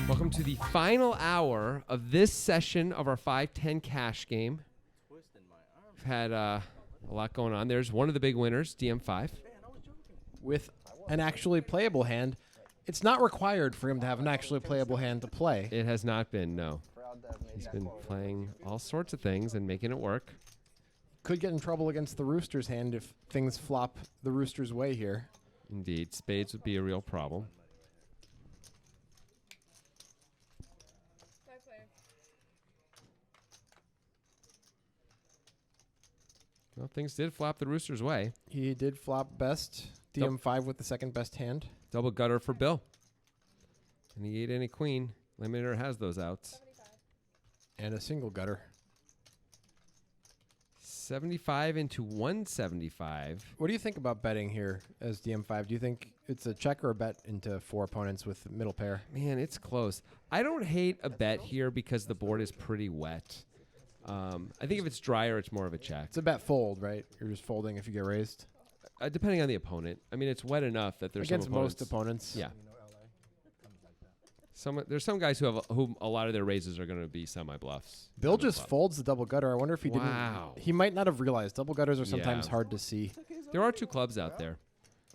Welcome to the final hour of this session of our 5-10 cash game. We've had a lot going on. There's one of the big winners, DM5. With an actually playable hand. It's not required for him to have an actually playable hand to play. It has not been, no. He's been playing all sorts of things and making it work. Could get in trouble against the Rooster's hand if things flop the Rooster's way here. Indeed, spades would be a real problem. Well, things did flop the Rooster's way. He did flop best. DM5 with the second best hand. Double gutter for Bill. And he ate any queen. Limiter has those outs. And a single gutter. 75 into 175. What do you think about betting here as DM5? Do you think it's a check or a bet into four opponents with middle pair? Man, it's close. I don't hate a bet here because the board is pretty wet. I think if it's drier, it's more of a check. It's a bet fold, right? You're just folding if you get raised. Depending on the opponent. I mean, it's wet enough that there's against some opponents, most opponents. Yeah. There's some guys who a lot of their raises are going to be semi-bluffs. Bill just folds the double gutter. I wonder if he Wow. didn't. He might not have realized double gutters are sometimes hard to see. There are two clubs out there.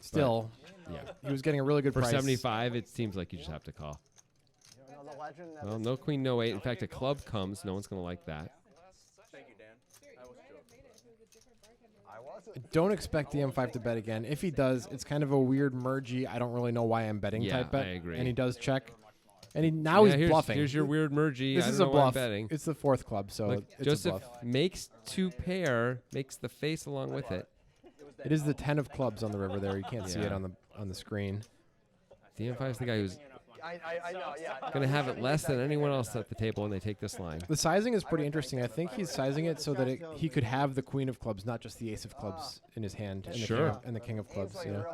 Still, yeah, he was getting a really good For price. 75, it seems like you just have to call. Well, no queen, no 8. In fact, a club comes. No one's going to like that. Don't expect the M5 to bet again. If he does, it's kind of a weird mergey. I don't really know why I'm betting type bet. I agree. And he does check. And he's bluffing. Here's your weird mergey. This I is don't a know why I'm bluff. betting. It's the fourth club, so Look, it's Joseph a bluff. makes two pair, makes the face along with it. It is the 10 of clubs on the river there. You can't see it on the screen. DM5 is the guy who's going to have it less than anyone else at the table when they take this line. The sizing is pretty interesting. I think he's sizing it so that he could have the queen of clubs, not just the ace of clubs in his hand, and the king of clubs. You know?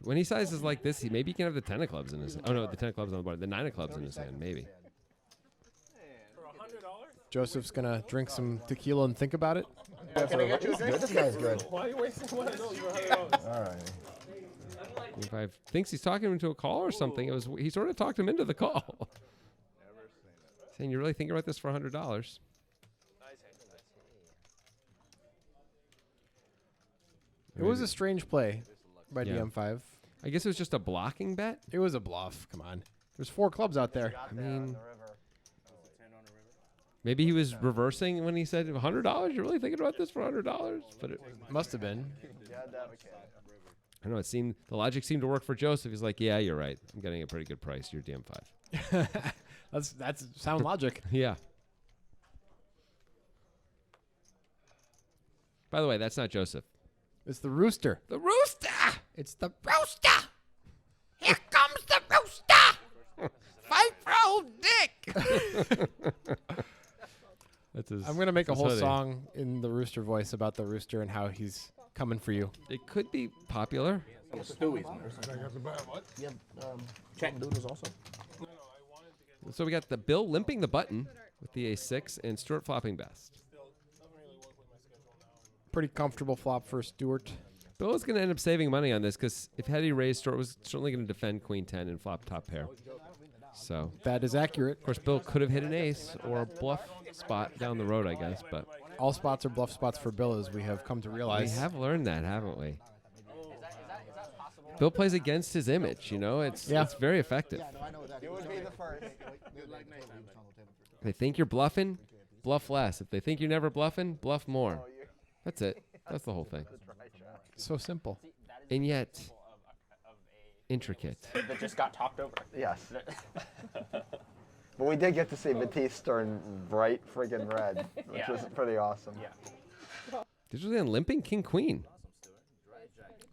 When he sizes like this, maybe he can have the 10 of clubs in his hand. Oh, no, the 10 of clubs on the board. The 9 of clubs in his hand, maybe. Joseph's going to drink some tequila and think about it. This guy's good. Why are you wasting money? All right. If I thinks he's talking him to a call or something, he sort of talked him into the call. Saying, you really thinking about this for $100? It was a strange play by DM5. I guess it was just a blocking bet. It was a bluff. Come on. There's four clubs out there. I mean, maybe he was reversing when he said $100. You're really thinking about this for $100? But it must have been. I don't know. The logic seemed to work for Joseph. He's like, yeah, you're right. I'm getting a pretty good price. You're DM5. That's sound logic. Yeah. By the way, that's not Joseph. It's the Rooster. The Rooster! It's the Rooster! Here comes the Rooster! Fight for old Dick! I'm going to make a whole song in the Rooster voice about the Rooster and how he's coming for you. It could be popular. Stewie's. Yeah, chicken noodles also. So we got the Bill limping the button with the ace-6 and Stuart flopping best. Pretty comfortable flop for Stuart. Bill is going to end up saving money on this because if had he raised, Stuart was certainly going to defend queen 10 and flop top pair. So that is accurate. Of course, Bill could have hit an ace or a bluff spot down the road, I guess. But all spots are bluff spots for Bill, as we have come to realize. We have learned that, haven't we? Bill plays against his image, you know. It's very effective. You would be the first. If they think you're bluffing, bluff less. If they think you're never bluffing, bluff more. That's it. That's the whole thing. So simple. And yet, intricate. That just got talked over. Yes. But we did get to see Batiste turn bright friggin' red, which was pretty awesome. Yeah. Usually on limping king queen.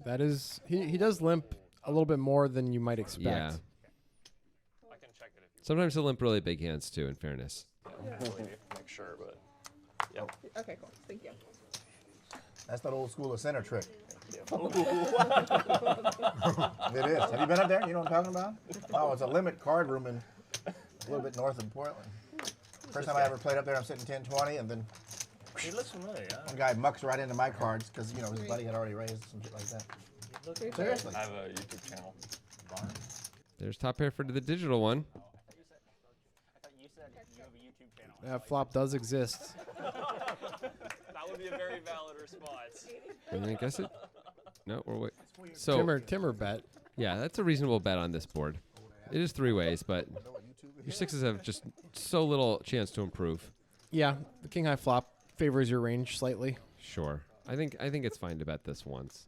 That is, he does limp a little bit more than you might expect. Yeah. Sometimes he'll limp really big hands too, in fairness. Make sure, but. Yep. Okay, cool. Thank you. That's that old school of center trick. It is. Have you been up there? You know what I'm talking about? Oh, it's a limit card room in a little bit north of Portland. First time I ever played up there, I'm sitting 10-20, and then He looks familiar, yeah. one guy mucks right into my cards because, you know, his buddy had already raised some shit like that. Seriously. I have a YouTube channel. There's top pair for the digital one. I thought you said you have a YouTube channel. That flop does exist. That would be a very valid response. I guess it. No, we're wait. So Timmer bet. yeah, that's a reasonable bet on this board. It is 3 ways, but your sixes have just so little chance to improve. Yeah, the king high flop favors your range slightly. Sure, I think it's fine to bet this once.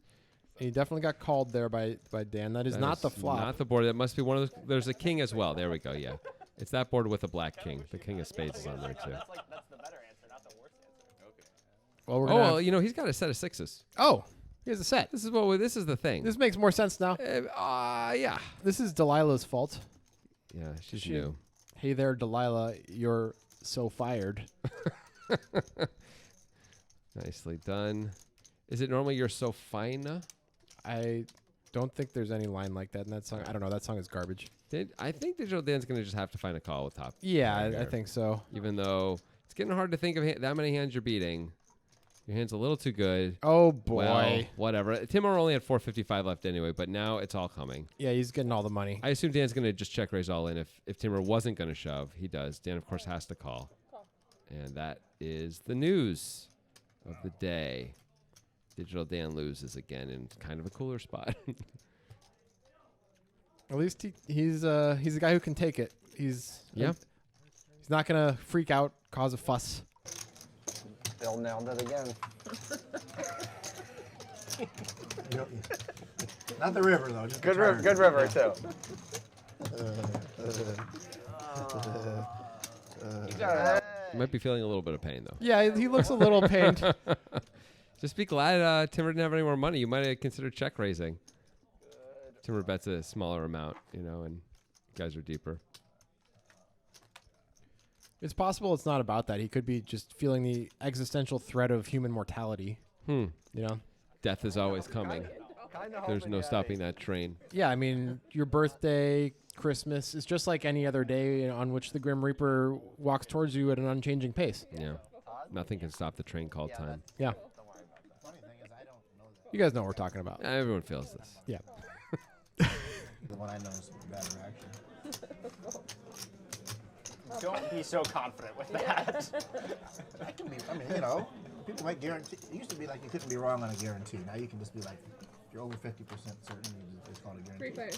And you definitely got called there by Dan. That is That not is the flop. Not the board. That must be one of those. There's a king as well. There we go. Yeah, it's that board with a black king. The king of spades is on there too. That's the better answer, not the worst answer. Okay. Well, we're Oh, gonna well, you know he's got a set of sixes. oh, here's a set. This is the thing. This makes more sense now. Yeah. This is Delilah's fault. Yeah, she's She- new. Hey there, Delilah. You're so fired. Nicely done. Is it normally you're so fine? I don't think there's any line like that in that song. I don't know. That song is garbage. I think Digital Dan's going to just have to find a call with top. Yeah, I there. think so. Even though it's getting hard to think of that many hands you're beating. Your hand's a little too good. Oh, boy. Well, whatever. Timur only had 455 left anyway, but now it's all coming. Yeah, he's getting all the money. I assume Dan's going to just check raise all in. If Timur wasn't going to shove, he does. Dan, of course, has to call. And that is the news of the day. Digital Dan loses again in kind of a cooler spot. At least he's a guy who can take it. He's not gonna freak out, cause a fuss. Bill nailed it again. Not the river though. Just Good the turn. river. Good river too. You got it. You might be feeling a little bit of pain, though. Yeah, he looks a little pained. Just be glad Timur didn't have any more money. You might have considered check raising. Timur bets a smaller amount, and you guys are deeper. It's possible it's not about that. He could be just feeling the existential threat of human mortality. You know? Death is always coming. There's no stopping that train. Yeah, I mean, your birthday, Christmas, is just like any other day on which the Grim Reaper walks towards you at an unchanging pace. Yeah. Nothing can stop the train called time. Yeah. You guys know what we're talking about. Everyone feels this. Yeah. The one I know is better actually. Don't be so confident with that. I mean, people might guarantee. It used to be like you couldn't be wrong on a guarantee. Now you can just be like, if you're over 50% certain, it's called a guarantee.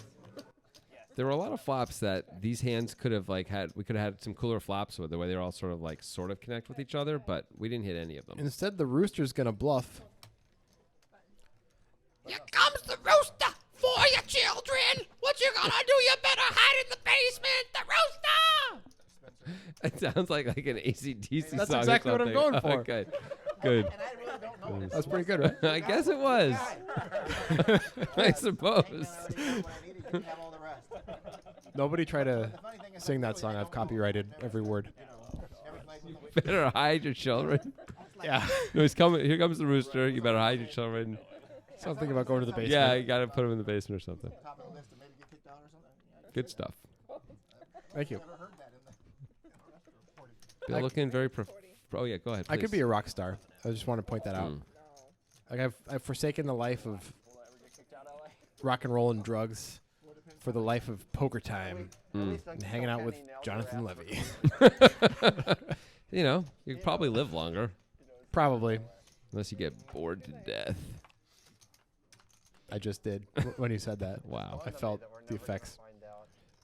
There were a lot of flops that these hands could have we could have had some cooler flops with the way they're all sort of connect with each other, but we didn't hit any of them. Instead, the rooster's going to bluff. Here comes the rooster for your children. What you gonna do? You better hide in the basement. The rooster. It sounds like an AC/DC That's song. or exactly what I'm something. going for. Okay, good. And I really don't know this. That's pretty good, right? I guess it was. I suppose. When I need it, you can have all the rest. Nobody try to The funny thing is, sing that song. I've copyrighted every word. Better hide your children. Yeah. No, he's coming. Here comes the rooster. You better hide your children. Something about going to the basement. Yeah, you gotta put him in the basement or something. top of the list to maybe get kicked out or something. Good stuff. Thank you. Never heard that in the Bill looking very. Oh yeah, go ahead. I could please. be a rock star. I just want to point that out. Like I've forsaken the life of rock and roll and drugs for the life of poker time and hanging out with Jonathan Levy. You probably live longer Probably. unless you get bored to death. I just did when you said that. Wow. I felt the effects.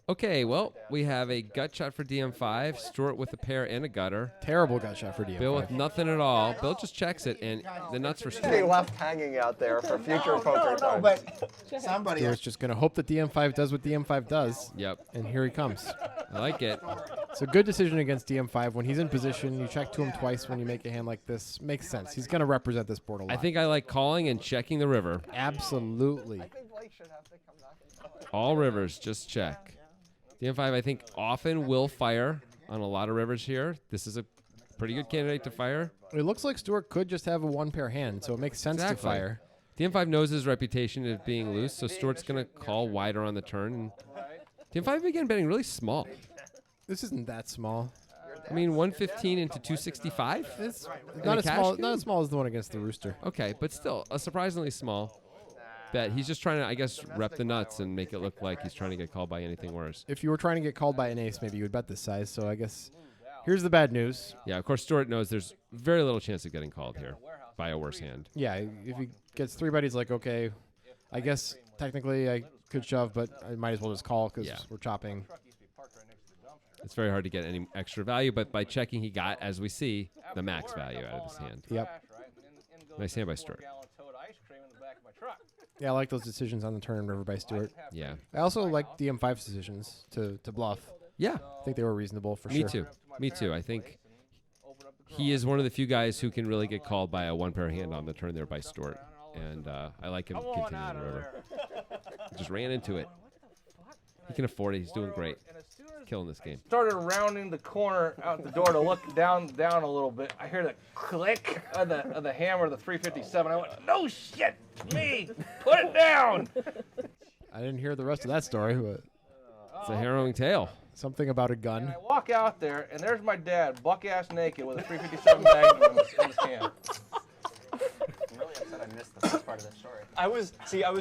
Okay, well, we have a gut shot for DM5. Stuart with a pair and a gutter. Terrible gut shot for DM5. Bill with nothing at all. Bill just checks it, and the nuts for They Stuart. left hanging out there for future poker No, time. but somebody Stuart's just going to hope that DM5 does what DM5 does. Yep, And here he comes. I like it. It's a good decision against DM5. When he's in position, you check to him twice when you make a hand like this. Makes sense. He's going to represent this board a lot. I think I like calling and checking the river. Absolutely. I think Blake should have to come back and tell us. All rivers, just check. DM5, I think, often will fire on a lot of rivers here. This is a pretty good candidate to fire. It looks like Stuart could just have a one-pair hand, so it makes sense to Exactly. fire. DM5 knows his reputation of being loose, so Stuart's going to call wider on the turn. And DM5 began betting really small. This isn't that small. I mean, 115 into 265? It's a not as cash small. game? Not as small as the one against the Rooster. Okay, but still, a surprisingly small bet. He's just trying to, I guess, rep the nuts and make it look like he's trying to get called by anything worse. If you were trying to get called by an ace, maybe you would bet this size. So I guess here's the bad news. Yeah, of course, Stuart knows there's very little chance of getting called here by a worse hand. Yeah, if he gets 3-bet, he's like, okay, I guess technically I could shove, but I might as well just call because we're chopping. It's very hard to get any extra value, but by checking, he got, as we see, the max value out of his hand. Yep. Nice hand by Stuart. Yeah, I like those decisions on the turn and river by Stewart. Yeah. I also like DM5's decisions to bluff. Yeah. I think they were reasonable for Me sure. too. Me too. I think he is one of the few guys who can really get called by a one-pair hand on the turn there by Stuart. And I like him continuing the river. Just ran into it. He can afford it. He's doing great. Killing this game. Started rounding the corner out the door to look down a little bit. I hear the click of the hammer, the 357. I went, no shit, me, put it down. I didn't hear the rest of that story, but It's a harrowing tale. something about a gun. And I walk out there, and there's my dad, buck-ass naked, with a 357 Magnum in his hand. I'm really upset I missed the first part of the story. I was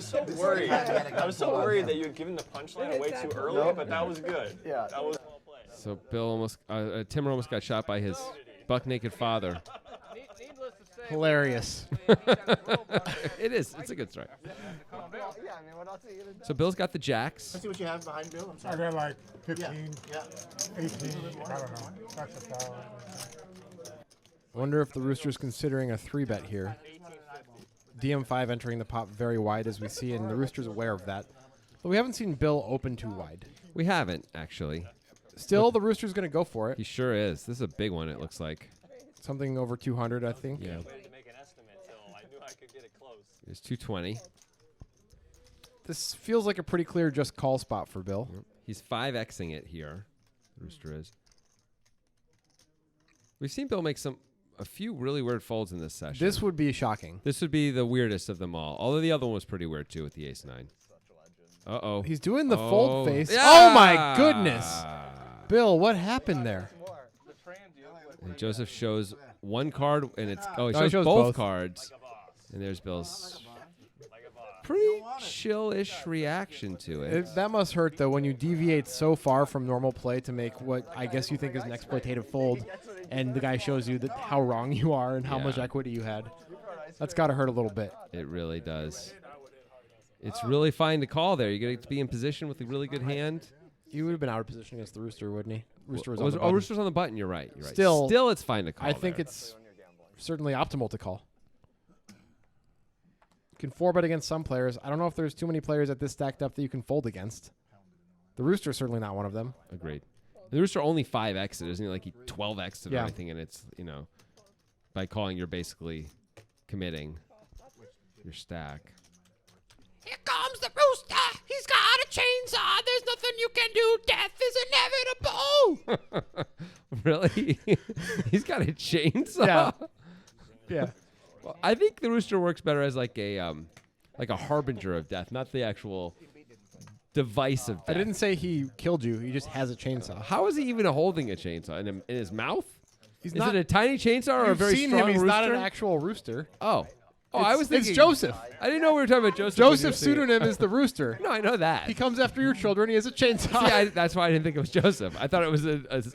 so worried. I was so worried that you had given the punchline way too early, but that was good. Yeah. That was well played. So Timmer almost got shot by his buck-naked father. Hilarious. It is. It's a good story. Yeah, I mean, what else are you gonna do? So Bill's got the jacks. Let's see what you have behind Bill. I'm I sorry. got like 15, Yeah. 18, I don't know. That's a foul. I wonder if the Rooster's considering a 3-bet here. DM5 entering the pot very wide as we see, and the Rooster's aware of that. But we haven't seen Bill open too wide. We haven't, actually. Still, the Rooster's going to go for it. He sure is. This is a big one, it looks like. Something over 200, I think. Yeah. Waited to make an estimate till I knew I could get it close. It's 220. This feels like a pretty clear just call spot for Bill. He's 5Xing it here. Rooster is. We've seen Bill make a few really weird folds in this session. This would be shocking. This would be the weirdest of them all. Although the other one was pretty weird too with the ace-9. Uh-oh. He's doing the fold face. Yeah! Oh, my goodness. Bill, what happened there? And Joseph shows one card, and it's he No, he shows shows both both. cards. And there's Bill's pretty chill-ish reaction to it. That must hurt, though, when you deviate so far from normal play to make what I guess you think is an exploitative fold, and the guy shows you how wrong you are and how much Yeah. equity you had. That's got to hurt a little bit. It really does. It's really fine to call there. You get to be in position with a really good hand. He would have been out of position against the Rooster, wouldn't he? Rooster was on Was- the oh, button. Rooster's on the button. You're right. You're right. Still, it's fine to call. I think there. it's certainly optimal to call. You can 4-bet against some players. I don't know if there's too many players at this stacked up that you can fold against. The Rooster's certainly not one of them. Agreed. The Rooster only 5X'd it, isn't he? Like he 12X'd it or Yeah. anything, and it's, by calling, you're basically committing your stack. Here comes the rooster. He's got a chainsaw. There's nothing you can do. Death is inevitable. Really? He's got a chainsaw? Yeah. Yeah. Well, I think the Rooster works better as like a harbinger of death, not the actual device of I death. didn't say he killed you. He just has a chainsaw. How is he even holding a chainsaw in his mouth? He's Is not it a tiny chainsaw or a You've very seen strong him. He's rooster? not an actual rooster. Oh, I It's- was thinking it's Joseph. I didn't know we were talking about Joseph. when you were Joseph's saying it. pseudonym is the Rooster. No, I know that. He comes after your children. He has a chainsaw. See, that's why I didn't think it was Joseph. I thought it was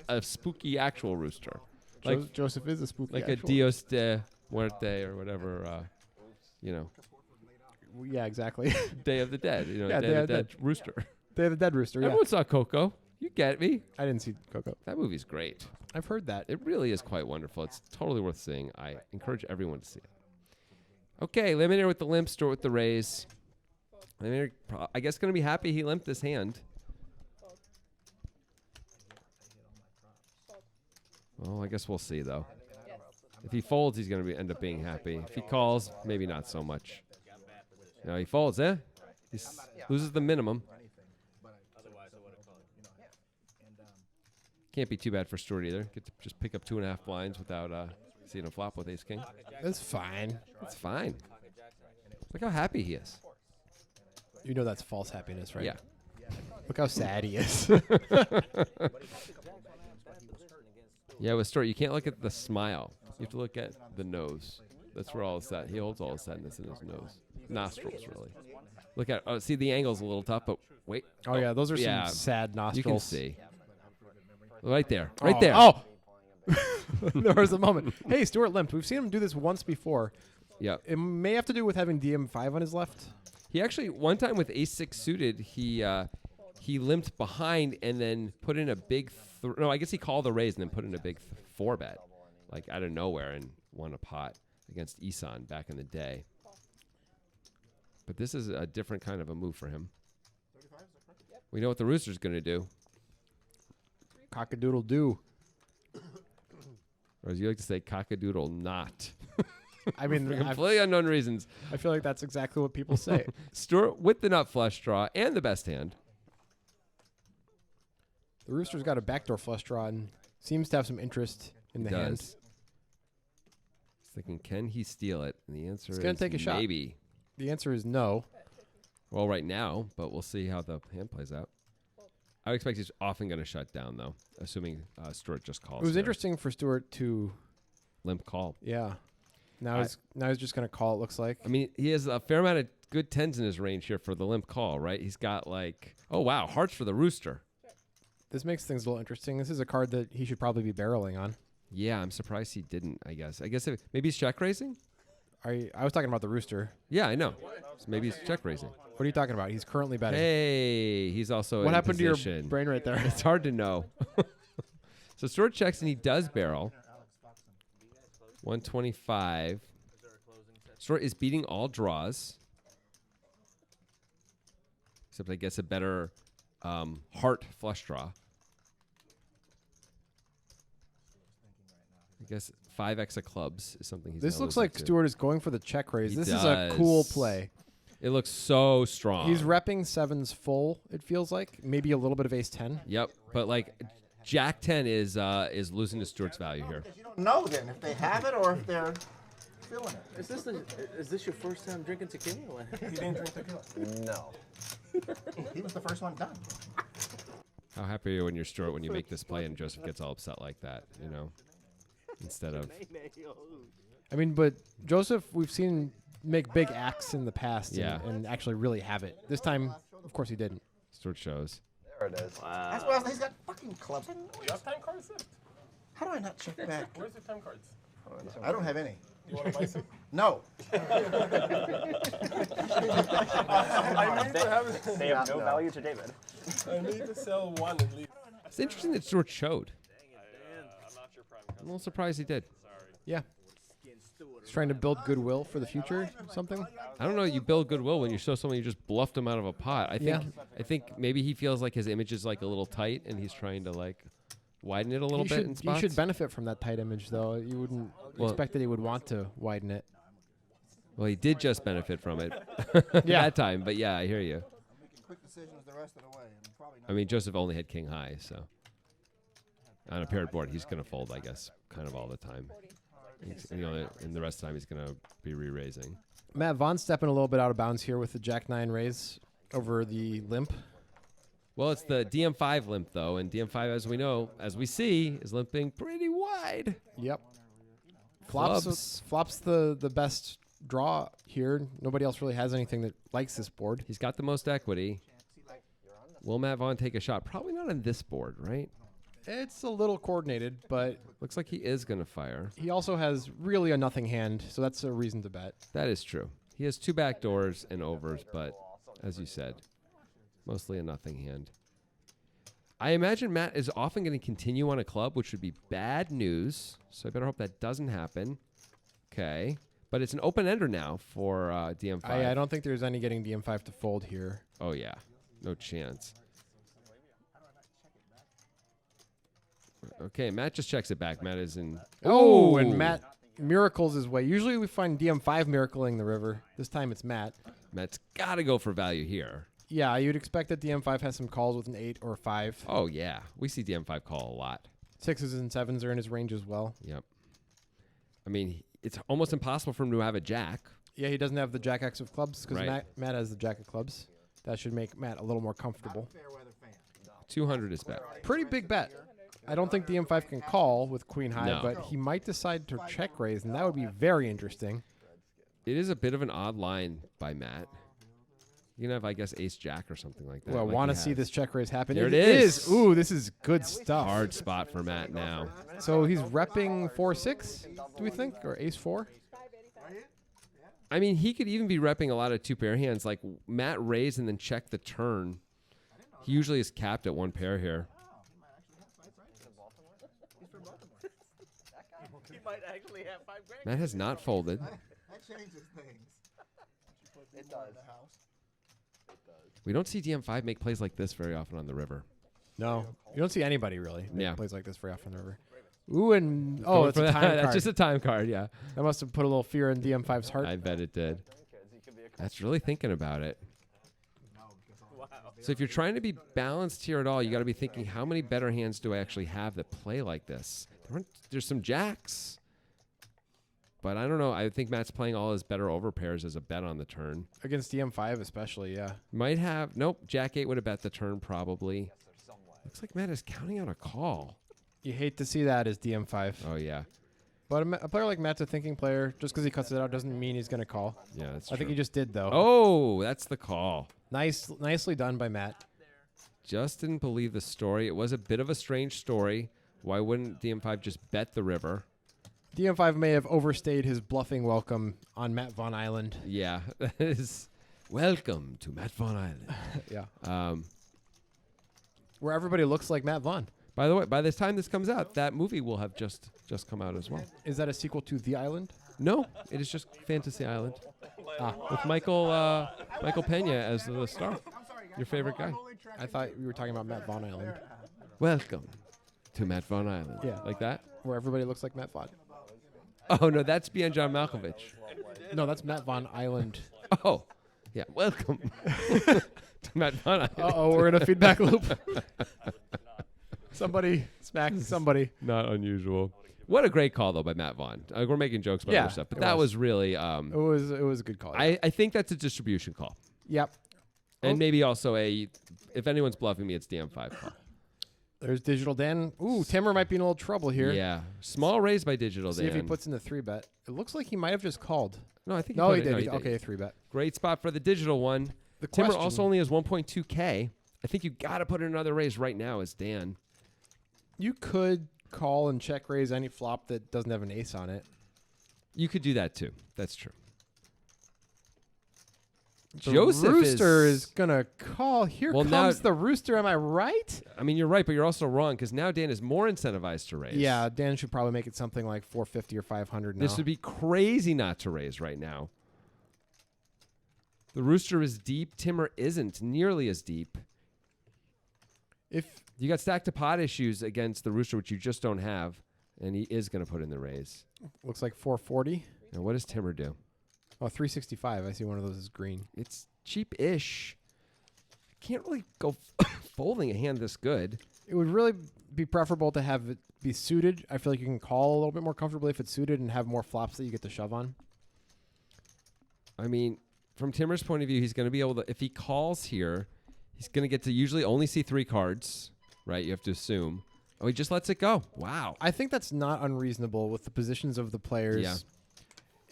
a spooky actual rooster, like Joseph is a spooky. like actual. a Dios de Muerte or whatever, Yeah, exactly. Day of the Dead. Yeah, Day of the Dead rooster. Day of the Dead Rooster. Yeah. Everyone saw Coco. You get me. I didn't see Coco. That movie's great. I've heard that. It really is quite wonderful. It's totally worth seeing. I encourage everyone to see it. Okay, Eliminator with the limp, Stuart with the raise. Eliminator, I guess, going to be happy he limped this hand. Well, I guess we'll see, though. If he folds, he's going to end up being happy. If he calls, maybe not so much. No, he folds, eh? He loses the minimum. Can't be too bad for Stuart either. Get to just pick up 2.5 blinds without seeing a flop with ace king. That's fine. It's fine. Look how happy he is. You know that's false happiness, right? Yeah. Look how sad he is. Yeah, with Stuart, you can't look at the smile. You have to look at the nose. That's where all his sad. He holds all his sadness in his nose. Nostrils, really. Look at see the angle's a little tough, but wait. Oh, yeah, those are yeah, some sad nostrils. You can see. Right there. Right Oh, there. Oh! There was a moment. Hey, Stuart limped. We've seen him do this once before. Yep. It may have to do with having DM5 on his left. He actually, one time with ace-6 suited, he limped behind and then put in a big, no, I guess he called the raise and then put in a big 4-bet, like out of nowhere, and won a pot against Isan back in the day. But this is a different kind of a move for him. We know what the rooster's going to do. Cock-a-doodle-doo. Or as you like to say, cock-a-doodle not. I mean, For completely unknown reasons. I feel like that's exactly what people say. Stuart with the nut flush draw and the best hand. The rooster's got a backdoor flush draw and seems to have some interest in the hand. He's thinking, can he steal it? And the answer He's is gonna take a shot. maybe. The answer is no. Well, right now, but we'll see how the hand plays out. I would expect he's often going to shut down, though, assuming Stuart just calls. It was here. interesting for Stuart to, Limp call. yeah. Now he's just going to call, it looks like. I mean, he has a fair amount of good tens in his range here for the limp call, right? He's got like, oh, wow, hearts for the rooster. This makes things a little interesting. This is a card that he should probably be barreling on. Yeah, I'm surprised he didn't, I guess. Maybe he's check raising? I was talking about the rooster. Yeah, I know. So maybe he's check raising. What are you talking about? He's currently betting. Hey, he's also What in happened position. to your brain right there? It's hard to know. So Stuart checks and he does barrel. 125. Stuart is beating all draws. Except I guess a better heart flush draw. I guess 5x of clubs is something he's This gonna looks lose like it to. Stuart is going for the check raise. He This is a cool does. play. It looks so strong. He's repping sevens full, it feels like. Maybe a little bit of ace 10. Yep, but like Jack 10 is losing to Stuart's value here. You don't know then if they have it or if they're feeling it. Is this your first time drinking tequila? He didn't drink tequila. No. He was the first one done. How happy are you when you're Stuart when you make this play and Joseph gets all upset like that, you know? Instead of I mean, but Joseph, we've seen make big acts in the past Yeah. and actually really have it. This time, of course, he didn't. Stuart shows. There it is. That's why he's got fucking clubs. You have time cards left? How do I not check back? Where's your time cards? I don't have any. You want to buy some? No. I need to have They have no value to David. I need to sell one at least. It's interesting that Stuart showed. I'm not your prime I'm a little surprised he did. Yeah. He's trying to build goodwill for the future, something. I don't know. You build goodwill when you show someone you just bluffed him out of a pot. I think maybe he feels like his image is like a little tight, and he's trying to like widen it a little bit in You spots. should benefit from that tight image, though. You wouldn't expect that he would want to widen it. Well, he did just benefit from it Yeah. that time, but yeah, I hear you. Making quick decisions the rest of the way. And probably not. I mean, Joseph only had king high, so on a paired board, he's going to fold, I guess, kind of all the time. And the rest of the time, he's going to be re-raising. Matt Vaughan stepping a little bit out of bounds here with the Jack-9 raise over the limp. Well, it's the DM5 limp, though, and DM5, as we know, as we see, is limping pretty wide. Yep. Clubs. Flops the best draw here. Nobody else really has anything that likes this board. He's got the most equity. Will Matt Vaughan take a shot? Probably not on this board, right? It's a little coordinated, but Looks like he is going to fire. he also has really a nothing hand, so that's a reason to bet. That is true. He has 2 back doors and overs, but as you said, mostly a nothing hand. I imagine Matt is often going to continue on a club, which would be bad news. So I better hope that doesn't happen. Okay. But it's an open-ender now for DM5. I don't think there's any getting DM5 to fold here. Oh, yeah. No chance. Okay, Matt just checks it back. Matt is in... Oh, and Matt miracles his way. Usually we find DM5 miracling the river. This time it's Matt. Matt's got to go for value here. Yeah, you'd expect that DM5 has some calls with an 8 or 5. Oh, yeah. We see DM5 call a lot. 6s and 7s are in his range as well. Yep. I mean, it's almost impossible for him to have a jack. Yeah, he doesn't have the Jack X of clubs because Right. Matt has the Jack of clubs. That should make Matt a little more comfortable. 200 is bet. Pretty big bet. I don't think DM5 can call with queen high, No. but he might decide to check raise, and that would be very interesting. It is a bit of an odd line by Matt. You can have, I guess, ace jack or something like that. Well, like want to he see has. this check raise happen? There it is. Ooh, this is good stuff. Hard spot for Matt now. So he's repping 4-6, do we think, or ace 4? I mean, he could even be repping a lot of 2-pair hands. Like Matt raised and then check the turn. He usually is capped at 1 pair here. He might actually have $5 grand. Matt has not folded. That changes things. It does. We don't see DM5 make plays like this very often on the river. No, you don't see anybody really make Yeah. plays like this very often over. Ooh, and Going it's for a that. time That's card. just a time card, yeah. That must have put a little fear in DM5's heart. I bet it did. That's really thinking about it. So if you're trying to be balanced here at all, you got to be thinking, how many better hands do I actually have that play like this? There's some jacks. But I don't know. I think Matt's playing all his better overpairs as a bet on the turn. Against DM5 especially, yeah. Might have. Nope. Jack 8 would have bet the turn probably. Looks like Matt is counting out a call. You hate to see that as DM5. Oh, yeah. But a player like Matt's a thinking player. Just because he cuts it out doesn't mean he's going to call. Yeah, that's I think true. he just did, though. Oh, that's the call. Nicely done by Matt. Just didn't believe the story. It was a bit of a strange story. Why wouldn't DM5 just bet the river? DM5 may have overstayed his bluffing welcome on Matt Vaughan Island. Yeah, that is welcome to Matt Vaughan Island. Yeah. Where everybody looks like Matt Vaughan. By the way, by the time this comes out, that movie will have just come out as well. Is that a sequel to The Island? No, it is just Fantasy Island with Michael Pena as the star. Your favorite guy. I thought we were talking about Matt Vaughan Island. Welcome to Matt Vaughan Island. Yeah. Like that? Where everybody looks like Matt Vaughan. Oh, no, that's beyond John Malkovich. No, that's Matt Vaughan Island. Oh, yeah. Welcome to Matt Vaughan Island. Uh-oh, we're in a feedback loop. Somebody smacked somebody. Not unusual. What a great call, though, by Matt Vaughn. We're making jokes about other stuff, but that was really... It was a good call. I think that's a distribution call. Yep. And maybe also if anyone's bluffing me, it's DM5 call. There's Digital Dan. Ooh, Timmer might be in a little trouble here. Yeah. Small raise by Digital See Dan. if he puts in the 3-bet. It looks like he might have just called. No, I think No, he put it- did. no, Okay, 3-bet. Great spot for the digital one. The Timmer question- also only has 1.2K. I think you got to put in another raise right now as Dan. You could call and check raise any flop that doesn't have an ace on it. You could do that too. That's true. The Joseph Rooster is gonna call. Here Well, now- comes the Rooster. Am I right? I mean, you're right, but you're also wrong because now Dan is more incentivized to raise. Yeah, Dan should probably make it something like 450 or 500 now. This would be crazy not to raise right now. The Rooster is deep. Timmer isn't nearly as deep. If You got stack to pot issues against the Rooster, which you just don't have, and he is going to put in the raise. looks like 440. Now, what does Timmer do? Oh, 365. I see one of those is green. It's cheap-ish. Can't really go folding a hand this good. It would really be preferable to have it be suited. I feel like you can call a little bit more comfortably if it's suited and have more flops that you get to shove on. I mean, from Timmer's point of view, he's going to be able to, if he calls here, he's going to get to usually only see 3 cards, right? You have to assume. Oh, he just lets it go. Wow. I think that's not unreasonable with the positions of the players. Yeah.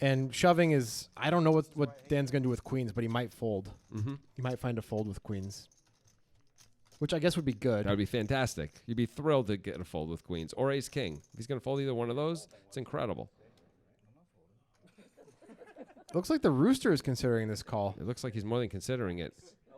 And shoving is, I don't know what Dan's going to do with queens, but he might fold. Mm-hmm. He might find a fold with queens, which I guess would be good. That would be fantastic. You'd be thrilled to get a fold with queens or ace king. If he's going to fold either one of those, it's incredible. Looks like the Rooster is considering this call. It looks like he's more than considering it.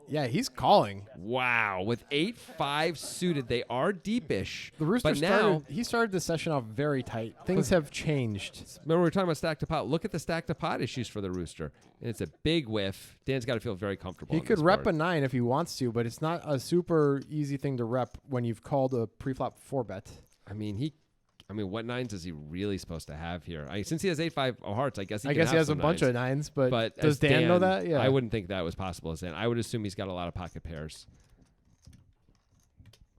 Yeah, he's calling. Wow. With 8-5 suited, they are deepish. The Rooster but now, started the session off very tight. Things have changed. remember we were talking about stack to pot. Look at the stack to pot issues for the Rooster. And it's a big whiff. Dan's got to feel very comfortable. He on could this rep board. a 9 if he wants to, but it's not a super easy thing to rep when you've called a preflop 4-bet. I mean, what 9s is he really supposed to have here? Since he has 8-5 of hearts, I guess he I can guess he have has a some bunch 9s. of 9s, but as does Dan know that? Yeah. I wouldn't think that was possible as Dan. I would assume he's got a lot of pocket pairs.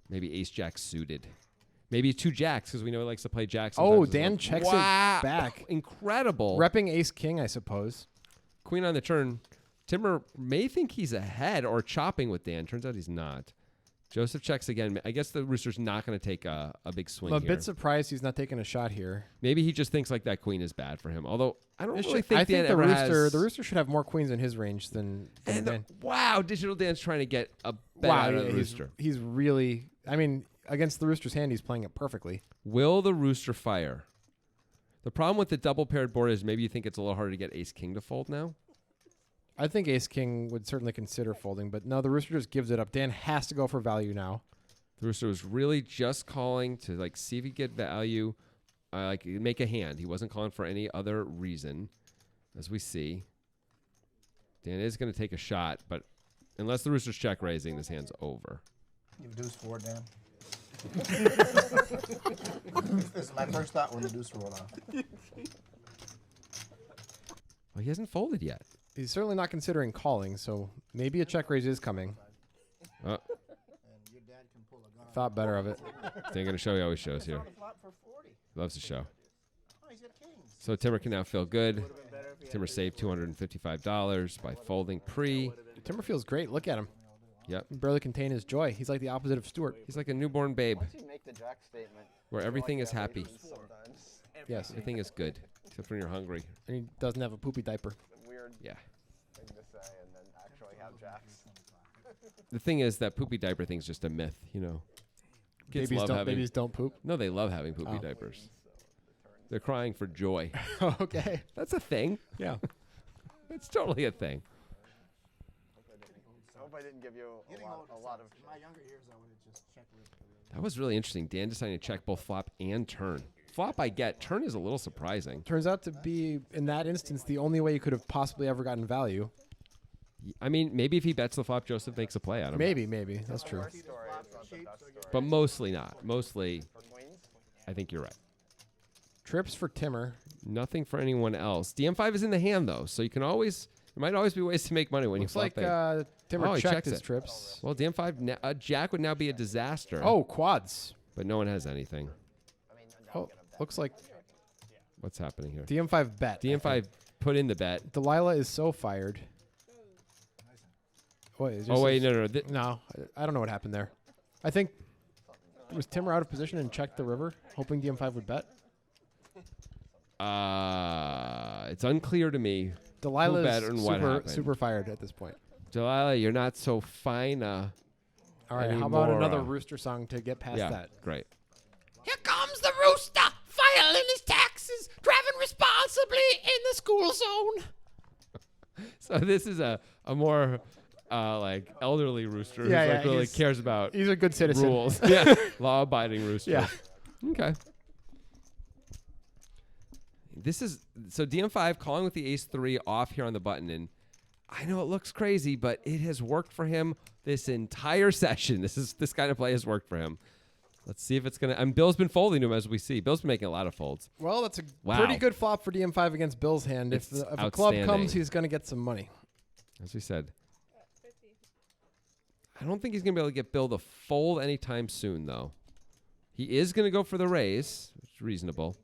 Maybe ace jack suited. Maybe 2 jacks because we know he likes to play jacks. Oh, sometimes as Dan well. checks Wow. it back. Incredible. Repping ace king, I suppose. Queen on the turn. Timmer may think he's ahead or chopping with Dan. Turns out he's not. Joseph checks again. I guess the rooster's not going to take a big swing I'm a here. bit surprised he's not taking a shot here. Maybe he just thinks like that queen is bad for him. Although I don't really I think Dan the ever rooster has. the rooster should have more queens in his range than Dan. Wow, Digital Dan's trying to get a bet out of the rooster. He's really. I mean, against the rooster's hand, he's playing it perfectly. Will the rooster fire? The problem with the double paired board is maybe you think it's a little harder to get ace king to fold now. I think ace king would certainly consider folding, but no, the rooster just gives it up. Dan has to go for value now. The rooster was really just calling to like see if he could get value, like make a hand. He wasn't calling for any other reason, as we see. Dan is going to take a shot, but unless the rooster's check raising, this hand's over. You have deuce four, Dan. This is my first thought when the deuce rolled off. Well, he hasn't folded yet. He's certainly not considering calling, so maybe a check raise is coming. Thought better of it. Dan going to show you, always shows here. Loves to show. So Timmer can now feel good. Timmer saved $255 by folding pre. Timmer feels great. Look at him. Yep. He barely contain his joy. He's like the opposite of Stewart. He's like a newborn babe Once you make the jack statement, where everything is happy. sometimes. Yes. Everything is good, except when you're hungry. And he doesn't have a poopy diaper. It's a weird Yeah. thing to say and then actually have jacks. The thing is that poopy diaper thing's just a myth, you know. Kids Babies love don't, having. babies don't poop. No, they love having poopy diapers. They're crying for joy. Okay. That's a thing. Yeah. It's totally a thing. I hope I didn't give you a lot of. In my younger years, I would have just checked with. That was really interesting. Dan decided to check both flop and turn. Flop I get. Turn is a little surprising. Turns out to be, in that instance, the only way you could have possibly ever gotten value. I mean, maybe if he bets the flop, Joseph makes a play out of him. Maybe. That's true. But mostly not. Mostly, I think you're right. Trips for Timmer. Nothing for anyone else. DM5 is in the hand, though, so you can always... There might always be ways to make money when Looks you like flop big. Timmer he checked checks his it. trips. Well, DM5, Jack would now be a disaster. Oh, quads. But no one has anything. Oh, looks like What's happening here? DM5 bet. DM5 put in the bet. Delilah is so fired. Wait, Oh, wait, no. No, I don't know what happened there. I think, was Timmer out of position and checked the river, hoping DM5 would bet? It's unclear to me. Delilah bet and what happened. super fired at this point. Delilah, you're not so fine. All right, how about another rooster song to get past that? Great. Here comes the rooster, filing his taxes, driving responsibly in the school zone. So this is a more like elderly rooster Yeah, who like really he's- cares about He's a good citizen. rules. Yeah, law-abiding rooster. Yeah. Okay. This is so DM5 calling with the ace-3 off here on the button, and I know it looks crazy, but it has worked for him this entire session. This kind of play has worked for him. Let's see if it's gonna. And Bill's been folding to him as we see. Bill's been making a lot of folds. Well, that's a Wow. pretty good flop for DM5 against Bill's hand. If It's a club outstanding. comes, he's going to get some money. As we said. I don't think he's going to be able to get Bill to fold anytime soon, though. He is going to go for the raise, which is reasonable.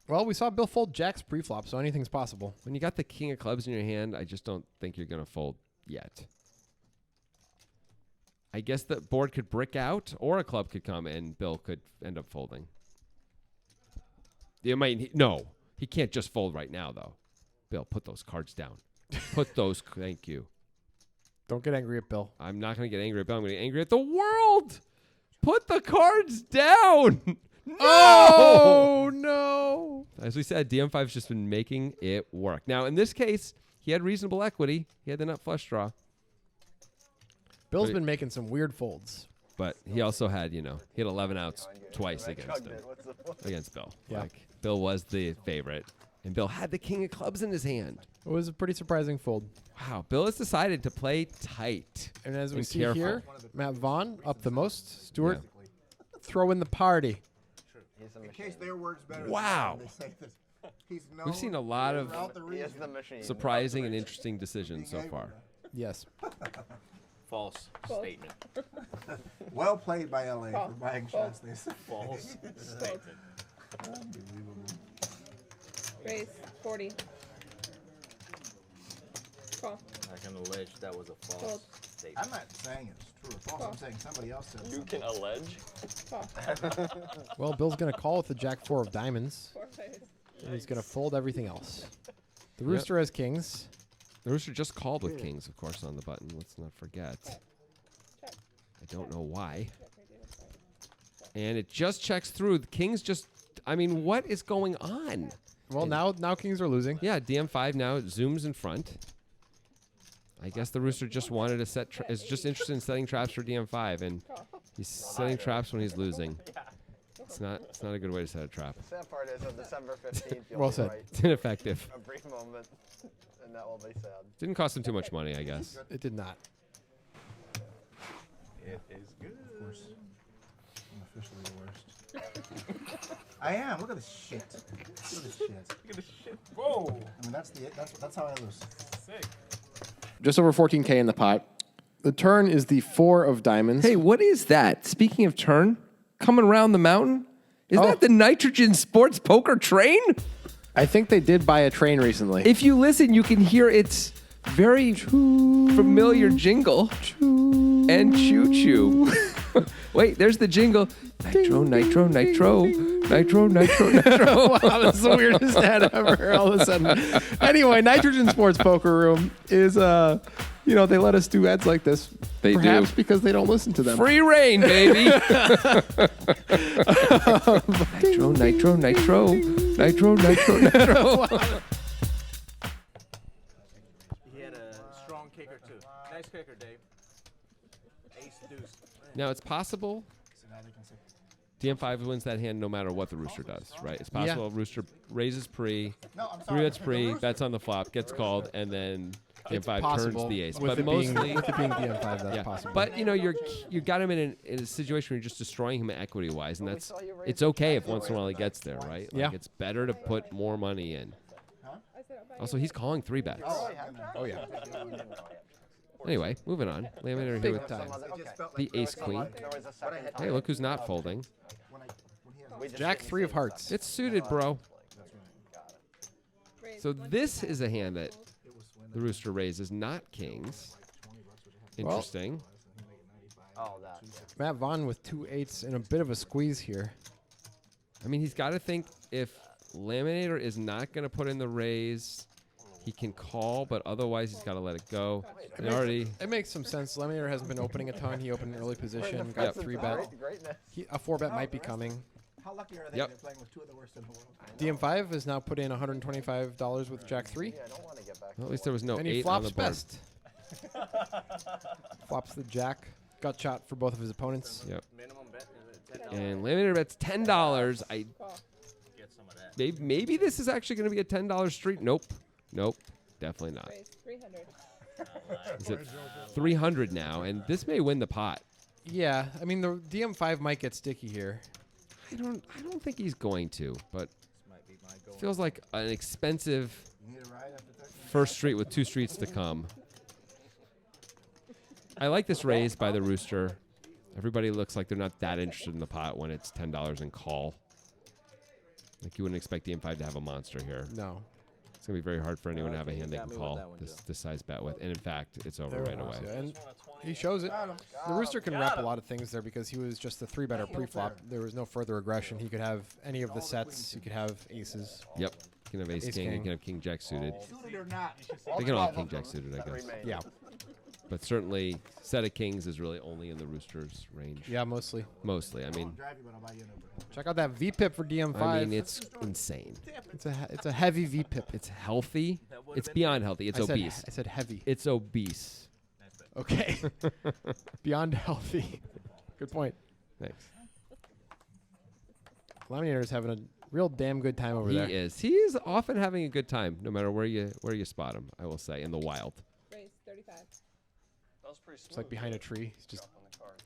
Well, we saw Bill fold jacks pre-flop, so anything's possible. When you got the king of clubs in your hand, I just don't think you're going to fold yet. I guess the board could brick out, or a club could come, and Bill could end up folding. No, he can't just fold right now, though. Bill, put those cards down. Put those. Thank you. Don't get angry at Bill. I'm not going to get angry at Bill. I'm going to get angry at the world. Put the cards down. No! Oh, no. As we said, DM5's just been making it work. Now, in this case, he had reasonable equity. He had the nut flush draw. Bill's been making some weird folds. But he also had, he had 11 outs twice against him. Against Bill. Yeah. Like, Bill was the favorite. And Bill had the king of clubs in his hand. It was a pretty surprising fold. Wow. Bill has decided to play tight. And as we see careful. here, Matt Vaughan up the most. Stewart, throw in the party. In case their word's better Wow. than mine, they say this. He's known We've seen a lot of throughout the He is region. the machine. surprising and interesting decisions so far. Yes. False statement. Well played by LA for buying shots. They say. False statement. Raise 40. Call. I can allege that was a false Fold. statement. I'm not saying it's proof. Also, I'm saying somebody else said You can allege. Well, Bill's going to call with the Jack-4 of diamonds. 4 raise. And he's going to fold everything else. The rooster has kings. The rooster just called with kings, of course, on the button. Let's not forget. I don't know why. And it just checks through. The kings just... I mean, what is going on? Well, now kings are losing. Yeah, DM5 now zooms in front. I guess the rooster just wanted to set... is just interested in setting traps for DM5, and he's setting traps when he's losing. It's not a good way to set a trap. The sad part is on December 15th, you'll Well be said. right. It's ineffective. A brief moment, and that will be sad. Didn't cost him too much money, I guess. It did not. It is good. Of course. I'm officially the worst. I am. Look at this shit. Look at this shit. Look at this shit. Whoa. I mean, that's how I lose. Sick. Just over 14K in the pot. The turn is the 4 of diamonds. Hey, what is that? Speaking of turn, coming around the mountain? Is Oh. that the Nitrogen Sports Poker train? I think they did buy a train recently. If you listen, you can hear its very familiar jingle. And choo-choo. Wait, there's the jingle. Nitro, nitro, nitro. Nitro, nitro, nitro. Wow, that's the weirdest ad I've ever heard all of a sudden. Anyway, Nitrogen Sports Poker Room is, they let us do ads like this. They perhaps do. because they don't listen to them. Free reign, baby. Nitro, nitro, nitro. Nitro, nitro, nitro. He had a strong kicker too. Nice kicker, Dave. Ace deuce. Now, it's possible DM5 wins that hand no matter what the rooster does, right? It's possible rooster raises pre, No, I'm 3 sorry. bets The pre, rooster- bets on the flop, gets called, and then DM5 turns Possible the ace. with But it being, mostly, with it being DM5, that's yeah. possible. But you got him in a situation where you're just destroying him equity wise, and that's saw you raise it's okay if once in a while he gets there, right? Like Yeah. it's better to put more money in. Also, he's calling 3 bets. Oh, yeah. Anyway, moving on. Laminator here with time. the ace queen. There was a second Hey, look who's not folding. Jack 3 of hearts. It's suited, bro. So this is a hand that the rooster raises, not kings. Interesting. Oh, that. Matt Vaughan with 2 8s and a bit of a squeeze here. I mean, he's got to think if Laminator is not going to put in the raise, he can call, but otherwise he's got to let it go. And already, It makes some sense. Laminator hasn't been opening a ton. He opened an early position, got Yep. 3 bet. Greatness. A 4 bet might be coming. How lucky are they? Yep. They're playing with 2 of the worst in the world. DM5 has now put in $125 with Jack 3. Yeah, I don't want to get back. well, at least there was no And he 8 on flops the board. best. Flops the Jack. Gut shot for both of his opponents. Yep. Minimum bet is $10. And Laminator bets $10. Get some of that. Maybe this is actually going to be a $10 street. Nope. Definitely not. Raise 300. He's at 300 now, and this may win the pot. Yeah, I mean, the DM5 might get sticky here. I don't think he's going to, but it feels like an expensive You need a ride after 13? first street with 2 streets to come. I like this raise by the rooster. Everybody looks like they're not that interested in the pot when it's $10 in call. Like you wouldn't expect DM5 to have a monster here. No. It's gonna be very hard for anyone to have a hand they can call this size bet with. And in fact, it's over right away. And he shows it. The rooster can wrap a lot of things there because he was just the 3-better pre-flop. There was no further aggression. He could have any of the sets. He could have aces. Yep. You can have ace king. You king. can have king jack suited. Suited or not? They can all have king jack suited, I guess. Yeah. But certainly, set of kings is really only in the rooster's range. Yeah, mostly. Mostly. I mean, Drive you, but I'll buy you an Uber. Check out that VPIP for DM5. I mean, it's insane. It's a heavy VPIP. It's healthy. It's beyond healthy. It's obese. I said heavy. It's obese. Okay. Beyond healthy. Good point. Thanks. Laminator's having a real damn good time over He there. is. He is often having a good time, no matter where you spot him. I will say, in the wild. Raise 35. That was pretty smooth. It's like behind a tree. He's just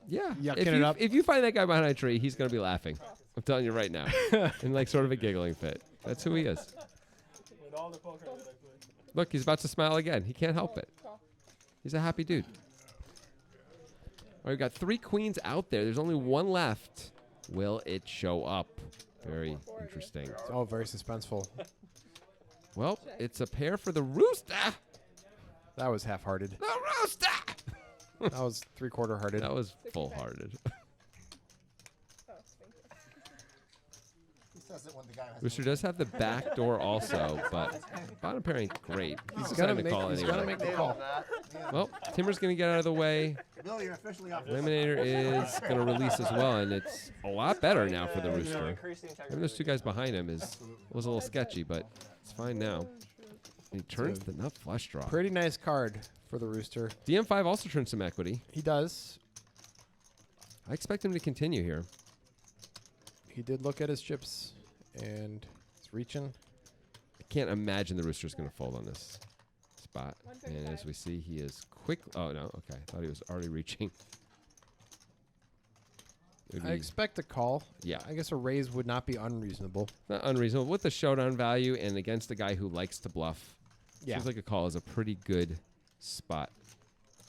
Yeah. Yucking it up. If you find that guy behind a tree, he's gonna be laughing. I'm telling you right now, in like sort of a giggling fit. That's who he is. With all the poker that I played. Look, he's about to smile again. He can't help it. He's a happy dude. All right, we've got 3 queens out there. There's only 1 left. Will it show up? Very interesting. it's all very suspenseful. Well, it's a pair for the rooster. That was half-hearted. The rooster. That was 3/4 hearted. That was full-hearted. Rooster does have the back door also, but bottom pair ain't great. He's gonna deciding to make- call he's anyway. gonna make the call. Well, Timmer's going to get out of the way. Bill, you're officially off. Eliminator is going to release as well, and it's a lot better now for the Rooster. Maybe those two guys behind him was a little sketchy, but it's fine now. And he turns the nut flush draw. Pretty nice card for the Rooster. DM5 also turns some equity. He does. I expect him to continue here. He did look at his chips, and he's reaching. I can't imagine the Rooster's going to fold on this spot. And as we see, he is quick. Oh, no. Okay. I thought he was already reaching. It would I be expect a call. Yeah. I guess a raise would not be unreasonable. not unreasonable. With the showdown value and against a guy who likes to bluff, Yeah. seems like a call is a pretty good spot.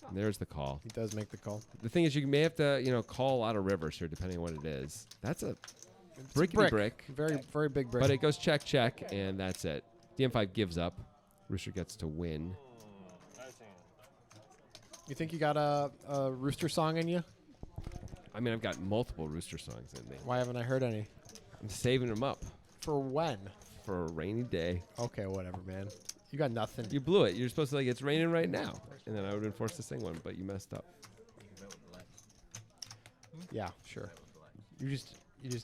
And there's the call. He does make the call. The thing is, you may have to, call a lot of rivers here, depending on what it is. That's a It's brickety brick. Very, very big brick. But it goes check, check, and that's it. DM5 gives up. Rooster gets to win. You think you got a Rooster song in you? I mean, I've got multiple Rooster songs in me. Why haven't I heard any? I'm saving them up For when? for a rainy day. Okay, whatever, man. You got nothing. You blew it. You're supposed to it's raining right now, and then I would have been forced to sing one, but you messed up. Yeah, sure. You just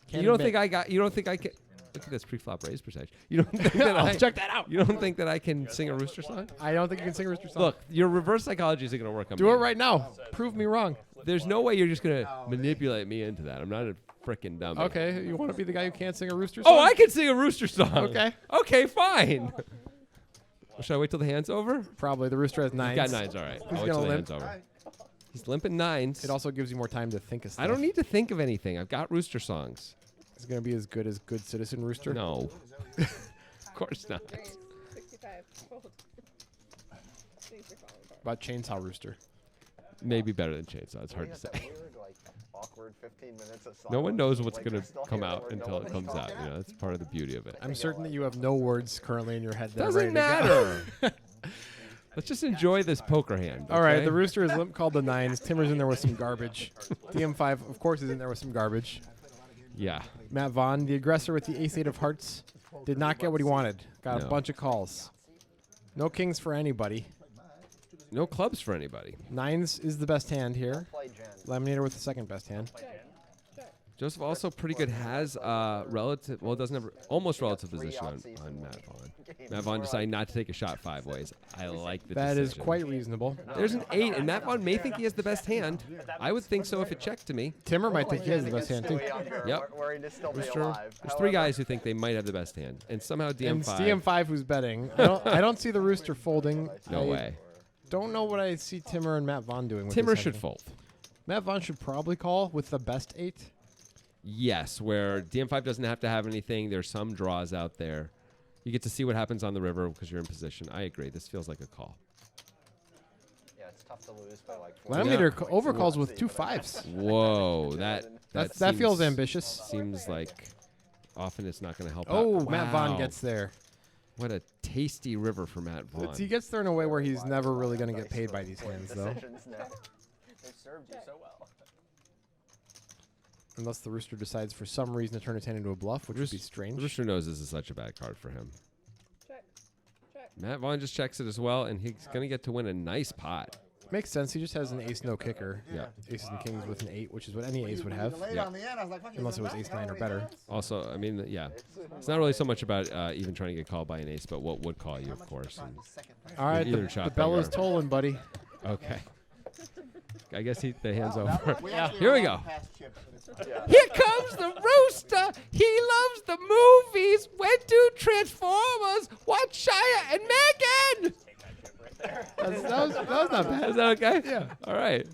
can't. You don't admit- think I got? You don't think I can? Look at this pre-flop raise percentage. You don't think that I check that out. You don't think that I can sing a Rooster song? I don't think you can sing a Rooster song. Look, your reverse psychology isn't going to work on me. Do it right now. Prove me wrong. There's no way you're just going to manipulate me into that. I'm not a freaking dummy. Okay, you want to be the guy who can't sing a Rooster song? Oh, I can sing a Rooster song. Okay. Okay, fine. Should I wait till the hand's over? Probably. The Rooster has nines. He's got nines, all right. He's I'll wait gonna till the limp. hand's over. He's limping nines. It also gives you more time to think of stuff. I don't need to think of anything. I've got Rooster songs. It's going to be as good as Good Citizen Rooster? No. Of course not. 65. Fold. Things are falling apart. About Chainsaw Rooster. Maybe better than Chainsaw. It's hard to say. Awkward 15 minutes of No one silence. knows what's Like, going you're to still come here, out we're until it going. comes out. That's part of the beauty of it. I'm certain that you have no words currently in your head that are Doesn't ready to go. matter. Let's just enjoy this poker hand. All right, okay? the Rooster is limp called the nines. Timmer's in there with some garbage. DM5, of course, is in there with some garbage. Yeah. Matt Vaughan, the aggressor with the ace-8 of hearts, did not get what he wanted. Got No. a bunch of calls. No kings for anybody. No clubs for anybody. Nines is the best hand here. Play Jen. Laminator with the second best hand. Joseph also pretty good has relative, well, doesn't have almost relative position on Matt Vaughan. Matt Vaughan decided not to take a shot 5 ways. I like the That is decision. quite reasonable. There's an 8, and Matt Vaughan may think he has the best hand. I would think so if it checked to me. Timmer might think he has the best hand, too. Yep. Where he just still be Rooster, alive. there's 3 guys who think they might have the best hand, and somehow And DM5. it's DM5 who's betting. I don't see the Rooster folding. No I way. Don't know what I see Timmer and Matt Vaughan doing with Timmer this should hand. fold. Matt Vaughan should probably call with the best 8. Yes, where DM5 doesn't have to have anything. There's some draws out there. You get to see what happens on the river because you're in position. I agree. This feels like a call. Yeah, it's tough to lose by like 4 Laminator points. overcalls with 2 5s. Whoa, that Feels seems- ambitious. Seems like often it's not going to help Oh, out. Matt Vaughan Wow. gets there. What a tasty river for Matt Vaughan. He gets there in a way where he's never really going to get paid by these hands, though. Decisions now. They served you so well. Unless the Rooster decides for some reason to turn his hand into a bluff, which would be strange. Rooster knows this is such a bad card for him. Check. Check. Matt Vaughan just checks it as well, and he's going to get to win a nice pot. Makes sense. He just has an ace no kicker. Yeah. Aces and kings with an 8, which is what any ace would have. Yeah. Unless it was ace 9 or better. Also, I mean, yeah, it's not really so much about even trying to get called by an ace, but what would call you, of course. And All right, either the shot bell by is or- tolling, buddy. Okay. I guess the hand's over. Yeah. Here we go. Here comes the rooster. He loves the movies. Went to Transformers. Watch Shia and Megan. That was not bad. Is that okay? Yeah. All right.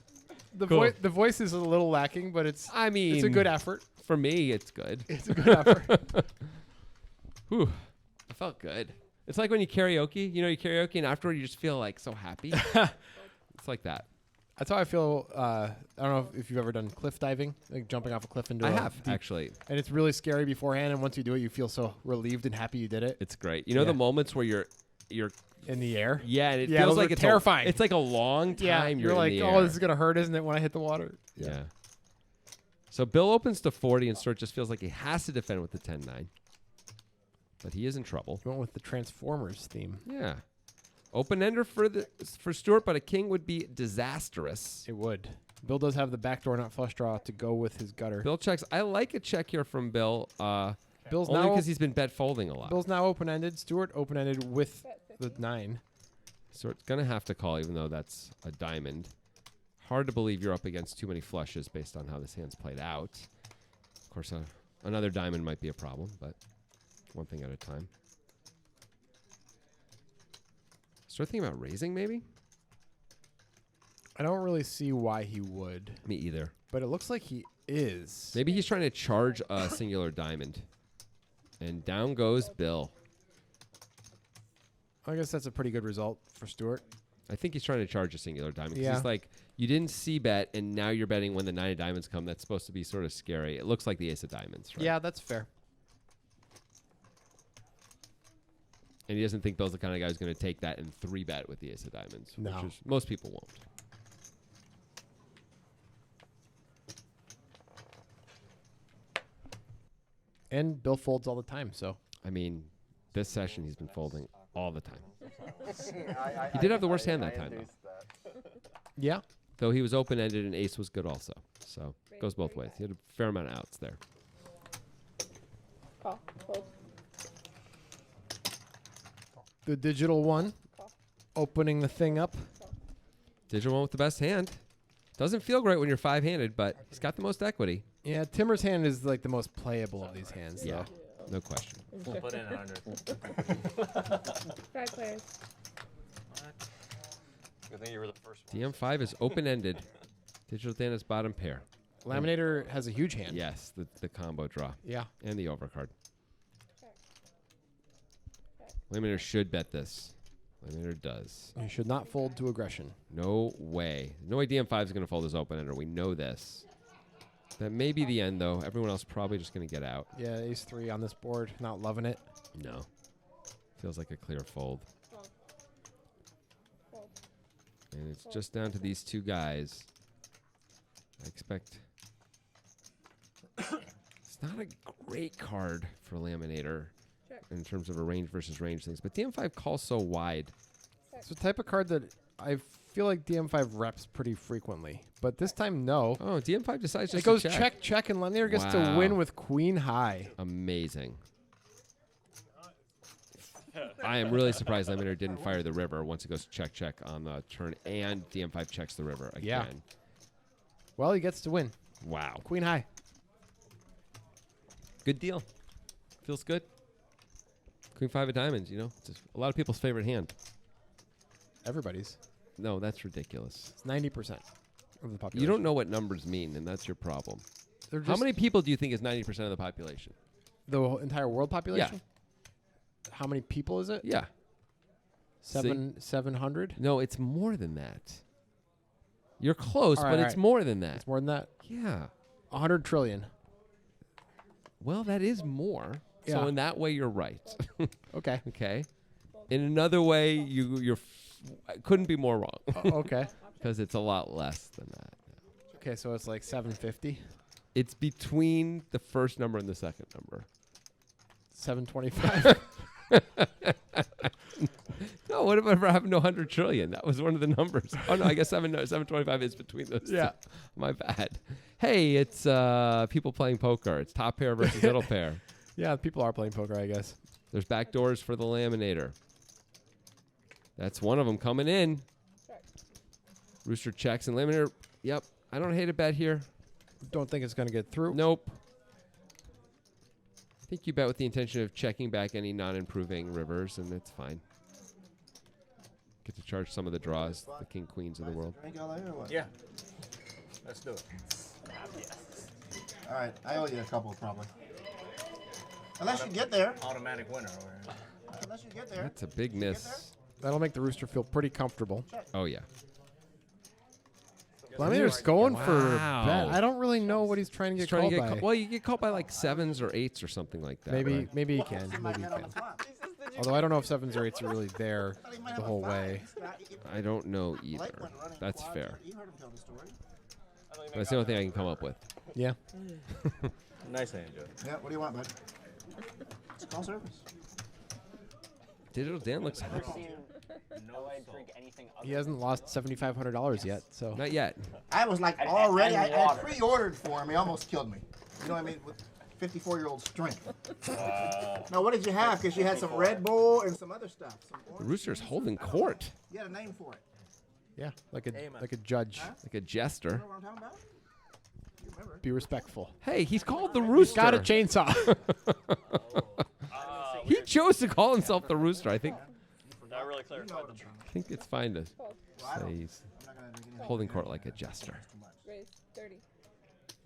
The, Cool. the voice is a little lacking, but it's I mean, it's a good effort. For me, it's good. It's a good effort. Whew. I felt good. It's like when you karaoke. You karaoke, and afterward you just feel like so happy. It's like that. That's how I feel. I don't know if you've ever done cliff diving, like jumping off a cliff into I a have, deep- actually. And it's really scary beforehand, and once you do it, you feel so relieved and happy you did it. It's great. You know the moments where you're in the air. Yeah, and it Yeah, feels those are like it's terrifying. It's like a long time. Yeah, you're in like, the oh, air. this is gonna hurt, isn't it? When I hit the water. Yeah. So Bill opens to 40, and Stuart just feels like he has to defend with the 10-9. But he is in trouble. He went with the Transformers theme. Yeah. Open ender for Stuart, but a king would be disastrous. It would. Bill does have the backdoor not flush draw to go with his gutter. Bill checks. I like a check here from Bill. Bill's only now because he's been bet folding a lot. Bill's now open-ended. Stuart open-ended with the 9. Stuart's gonna have to call, even though that's a diamond. Hard to believe you're up against too many flushes based on how this hand's played out. Of course, another diamond might be a problem, but one thing at a time. Start thinking about raising, maybe? I don't really see why he would. Me either. But it looks like he is. Maybe he's trying to charge a singular diamond. And down goes Bill. I guess that's a pretty good result for Stuart. I think he's trying to charge a singular diamond. 'Cause Yeah. He's like, you didn't see bet, and now you're betting when the 9 of diamonds come. That's supposed to be sort of scary. It looks like the ace of diamonds, right? Yeah, that's fair. And he doesn't think Bill's the kind of guy who's going to take that and 3-bet with the ace of diamonds. No. Which is, most people won't. And Bill folds all the time, so. I mean, this session he's been folding all the time. He did have the worst hand that time, though. Yeah. Though he was open-ended and ace was good also. So, it goes both ways. He had a fair amount of outs there. Call. Fold. The digital one. Opening the thing up. Digital one with the best hand. Doesn't feel great when you're 5-handed, but he's got the most equity. Yeah, Timmer's hand is like the most playable of these hands, Yeah, though. no question. Put in 100. 5 players. Good thing you were the first one. DM5 is open-ended. Digital Dan is bottom pair. Laminator has a huge hand. Yes, the combo draw. Yeah. And the overcard. Laminator should bet this. Laminator does. You should not fold to aggression. No way. No way DM5 is going to fold his open-ender. We know this. That may be the end, though. Everyone else probably just going to get out. Yeah, ace-3 on this board. Not loving it. No. Feels like a clear fold. And it's just down to these two guys. I expect... It's not a great card for Laminator in terms of a range versus range things. But DM5 calls so wide. It's a type of card that I feel like DM5 reps pretty frequently. But this time, no. Oh, DM5 decides just it goes to check, check, and Laminator gets to Wow. win with queen high. Amazing. I am really surprised Laminator didn't fire the river once it goes check, check on the turn, and DM5 checks the river again. Yeah. Well, he gets to win. Wow. Queen high. Good deal. Feels good. Queen 5 of diamonds, you know. It's just a lot of people's favorite hand. Everybody's. No, that's ridiculous. It's 90% of the population. You don't know what numbers mean, and that's your problem. They're How just many people do you think is 90% of the population? the entire world population? How many people is it? Yeah. 700? No, it's more than that. You're close, All right, but all it's right. more than that. It's more than that? Yeah. 100 trillion. Well, that is more. Yeah. So in that way, you're right. Okay. Okay. In another way, you're couldn't be more wrong. Okay. Because it's a lot less than that. Okay, so it's like 750. It's between the first number and the second number. 725. No, whatever happened to 100 trillion? That was one of the numbers. Oh, no, I guess 725 is between those Yeah. two. My bad. Hey, it's people playing poker. It's top pair versus middle pair. Yeah, people are playing poker, I guess. There's back doors for the Laminator. That's one of them coming in. Rooster checks and Laminator. Yep. I don't hate a bet here. Don't think it's going to get through. Nope. I think you bet with the intention of checking back any non-improving rivers, and it's fine. Get to charge some of the draws, the king queens of the world. Drink all that or what? Yeah. Let's do it. All right, I owe you a couple probably. Unless you get there. Automatic winner. Unless you get there. That's a big miss. That'll make the Rooster feel pretty comfortable. Oh, yeah. Laminator's going for Wow. bet. I don't really know what he's trying to He's get trying called to by. well, you get caught by like 7s or 8s or something like that. Maybe right? maybe he can. Maybe he can. Although I don't know if 7s or 8s are really there the whole way. I don't know either. That's fair. You heard him tell the story. That's the only thing I can come up with. Yeah. Nice hand, Joe. Yeah, what do you want, bud? It's call service. Digital Dan looks happy. He hasn't lost $7,500 yet, so. Not yet. I was like already, I pre-ordered for him. He almost killed me. You know what I mean? With 54-year-old strength. Now, what did you have? Because you had some Red Bull and some other stuff. The Rooster's holding court. You had a name for it. Yeah, like a judge. Like a jester. You know what I'm talking about? You remember? Be respectful. Hey, he's called the Rooster. Got a chainsaw. He chose to call himself the Rooster. I think That really clarified the truth. I think it's fine to say he's holding court like a jester. Raise 30.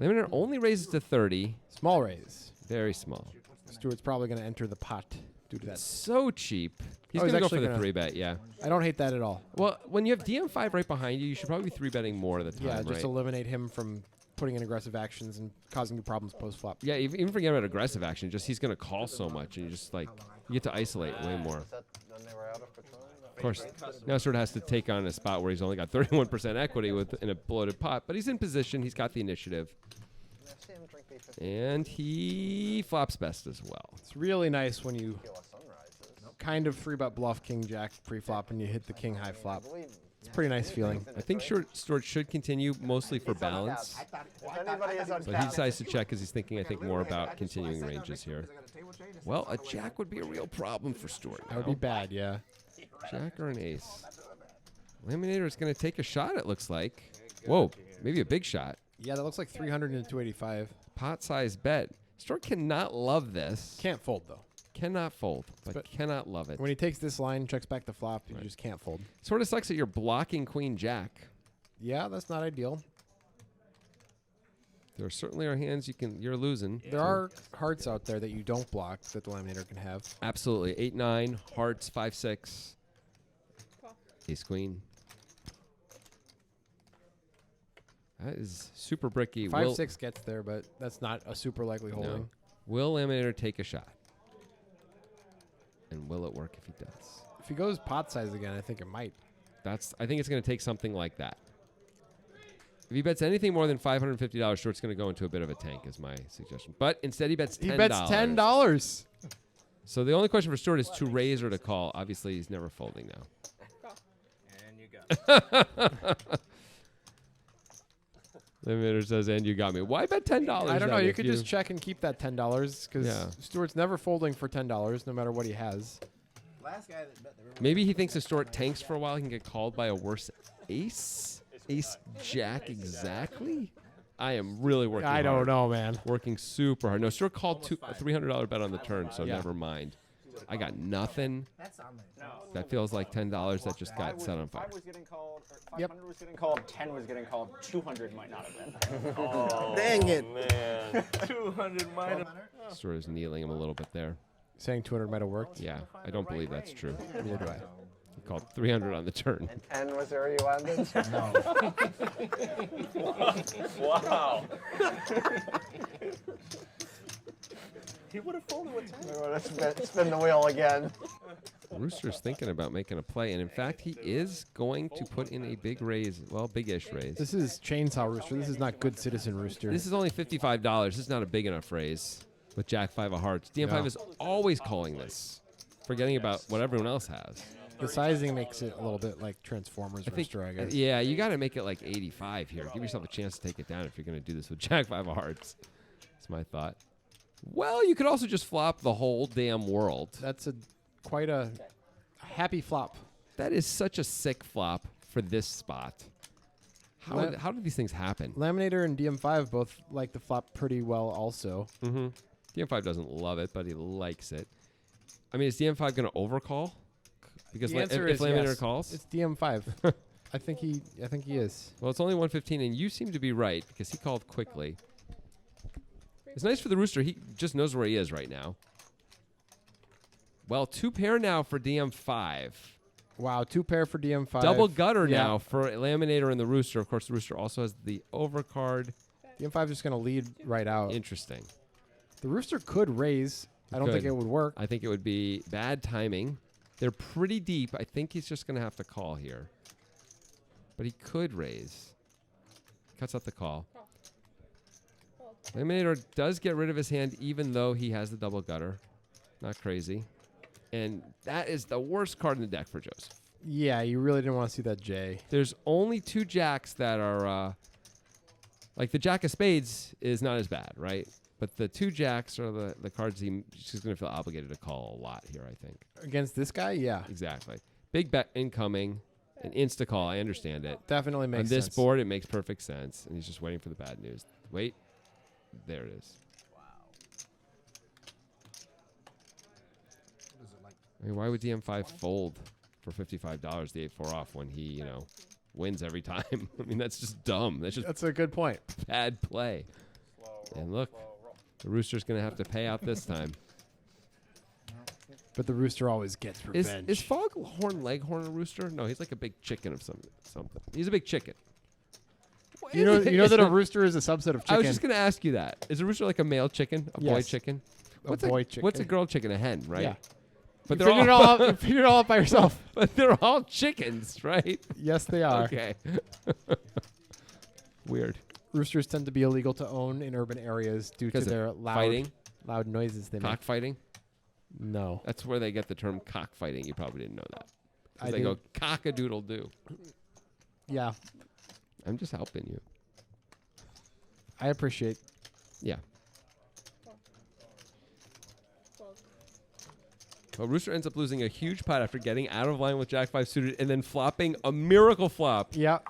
Laminator only raises to 30. Small raise. Very small. Stewart's probably going to enter the pot due to that. So cheap. He's Oh, going he's to go for actually the gonna- 3-bet, yeah. I don't hate that at all. Well, when you have DM5 right behind you, you should probably be 3-betting more of the time, Yeah, right? just eliminate him from putting in aggressive actions and causing you problems post-flop. Yeah, even forget about aggressive action. Just he's going to call so much, and you just like you get to isolate way more. Is that when they were out of patrol? Of course, now sort of has to take on a spot where he's only got 31% equity in a bloated pot, but he's in position. He's got the initiative, Yeah, see him drink B50. and he flops best as well. It's really nice when you Feel like sunrises. kind of 3-bet bluff king jack pre-flop and you hit the king high flop. I believe It's a pretty nice feeling. I think Stuart should continue mostly for balance, if anybody is on but he decides to check because he's thinking, I think, more about continuing ranges here. Well, a jack would be a real problem for Stuart. That would be bad, yeah. Jack or an ace. Laminator is going to take a shot, it looks like. Whoa, maybe a big shot. Yeah, that looks like 300 and 285. Pot size bet. Stuart cannot love this. Can't fold, though. Cannot fold, but cannot love it. When he takes this line, checks back the flop, you just can't fold. Sort of sucks that you're blocking queen jack. Yeah, that's not ideal. There certainly are hands you're losing. There are hearts out there that you don't block that the laminator can have. Absolutely. 8-9, hearts, 5-6. Ace queen. That is super bricky. 5-6 gets there, but that's not a super likely holding. No. Will Laminator take a shot? And will it work if he does? If he goes pot size again, I think it might. I think it's going to take something like that. If he bets anything more than $550, Stuart's going to go into a bit of a tank, is my suggestion. But instead, he bets $10. He bets $10. So the only question for Stuart is to raise or to call. Obviously, he's never folding now. And you got it. Limiter says, and you got me. Why bet $10? I don't know. then You if could just check and keep that $10 because Yeah. Stuart's never folding for $10 no matter what he has. Last guy that bet the river. Maybe he thinks if Stuart tanks for a while, he can get called by a worse ace? Ace jack exactly? I am really working I hard. don't know, man. Working super hard. No, Stuart called a $300 bet on the turn, so Yeah. never mind. I got nothing. That's on there. That feels like $10 that just got set on fire. 5 was getting called, or Yep. 500 was getting called, 10 was getting called, 200 might not have been. Oh, Dang it. man. 200 minus. Stuart is kneeling him a little bit there. Saying 200 might have worked. Yeah, I don't believe that's true. Neither do I. He called 300 on the turn. And was there you ended? No. Wow. He would have folded with 10. We want to spin the wheel again. Rooster's thinking about making a play, and in fact, he is going to put in a big raise. Well, big-ish raise. This is Chainsaw Rooster. This is not Good Citizen Rooster. This is only $55. This is not a big enough raise with Jack 5 of hearts. DM5 No. is always calling this, forgetting about what everyone else has. The sizing makes it a little bit like Transformers Rooster, I guess. Yeah, you got to make it like 85 here. Give yourself a chance to take it down if you're going to do this with Jack 5 of hearts. That's my thought. Well, you could also just flop the whole damn world. That's quite a happy flop. That is such a sick flop for this spot. How did these things happen? Laminator and DM5 both like the flop pretty well also. Mm-hmm. DM5 doesn't love it, but he likes it. I mean, is DM5 going to overcall? Because The answer if is Laminator yes. calls? It's DM5. I think he is. Well, it's only 115, and you seem to be right because he called quickly. It's nice for the Rooster. He just knows where he is right now. Well, 2 pair now for DM5. Wow, 2 pair for DM5. Double gutter Yeah. now for Laminator and the Rooster. Of course, the Rooster also has the overcard. DM5 is just going to lead right out. Interesting. The Rooster could raise I don't think it would work. I think it would be bad timing. They're pretty deep. I think he's just going to have to call here. But he could raise. Cuts out the call. Eliminator does get rid of his hand even though he has the double gutter. Not crazy. And that is the worst card in the deck for Joseph. Yeah, you really didn't want to see that J. There's only 2 jacks that are... like the jack of spades is not as bad, right? But the 2 jacks are the cards she's going to feel obligated to call a lot here, I think. Against this guy, yeah. Exactly. Big bet incoming. An insta-call, I understand it. Definitely makes sense. On this board, it makes perfect sense. And he's just waiting for the bad news. Wait. There it is. I mean, why would DM5 fold for $55, the 8-4 off, when he, wins every time? I mean, that's just dumb. That's a good point. Bad play. And look, the Rooster's going to have to pay out this time. But the Rooster always gets revenge. Is Foghorn Leghorn a rooster? No, he's like a big chicken of something. He's a big chicken. You know that a rooster is a subset of chicken. I was just going to ask you that. Is a rooster like a male chicken? A boy chicken? What's a boy chicken? What's a girl chicken? A hen, right? Yeah. But you figured it all out by yourself. But they're all chickens, right? Yes, they are. Okay. Weird. Roosters tend to be illegal to own in urban areas due to their loud noises they make. Cockfighting? No. That's where they get the term cockfighting. You probably didn't know that. They do. go cock-a-doodle-doo. Yeah. I'm just helping you. I appreciate. Yeah. Well, Rooster ends up losing a huge pot after getting out of line with Jack 5 suited and then flopping a miracle flop. Yeah.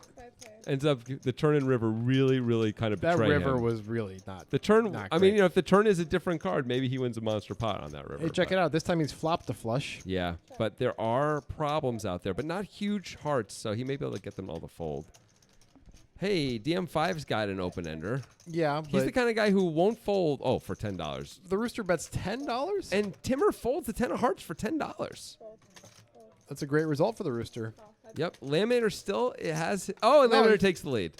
Ends up the turn and river really, really kind of betrayed him. That river was really not. The turn. Not I mean, if the turn is a different card, maybe he wins a monster pot on that river. Hey, check it out. This time he's flopped a flush. Yeah, but there are problems out there, but not huge hearts, so he may be able to get them all to fold. Hey, DM5's got an open ender. Yeah, he's the kind of guy who won't fold. Oh, for $10. The Rooster bets $10, and Timmer folds the 10 of hearts for $10. That's a great result for the Rooster. Yep, Laminator still has. Oh, and Laminator takes the lead.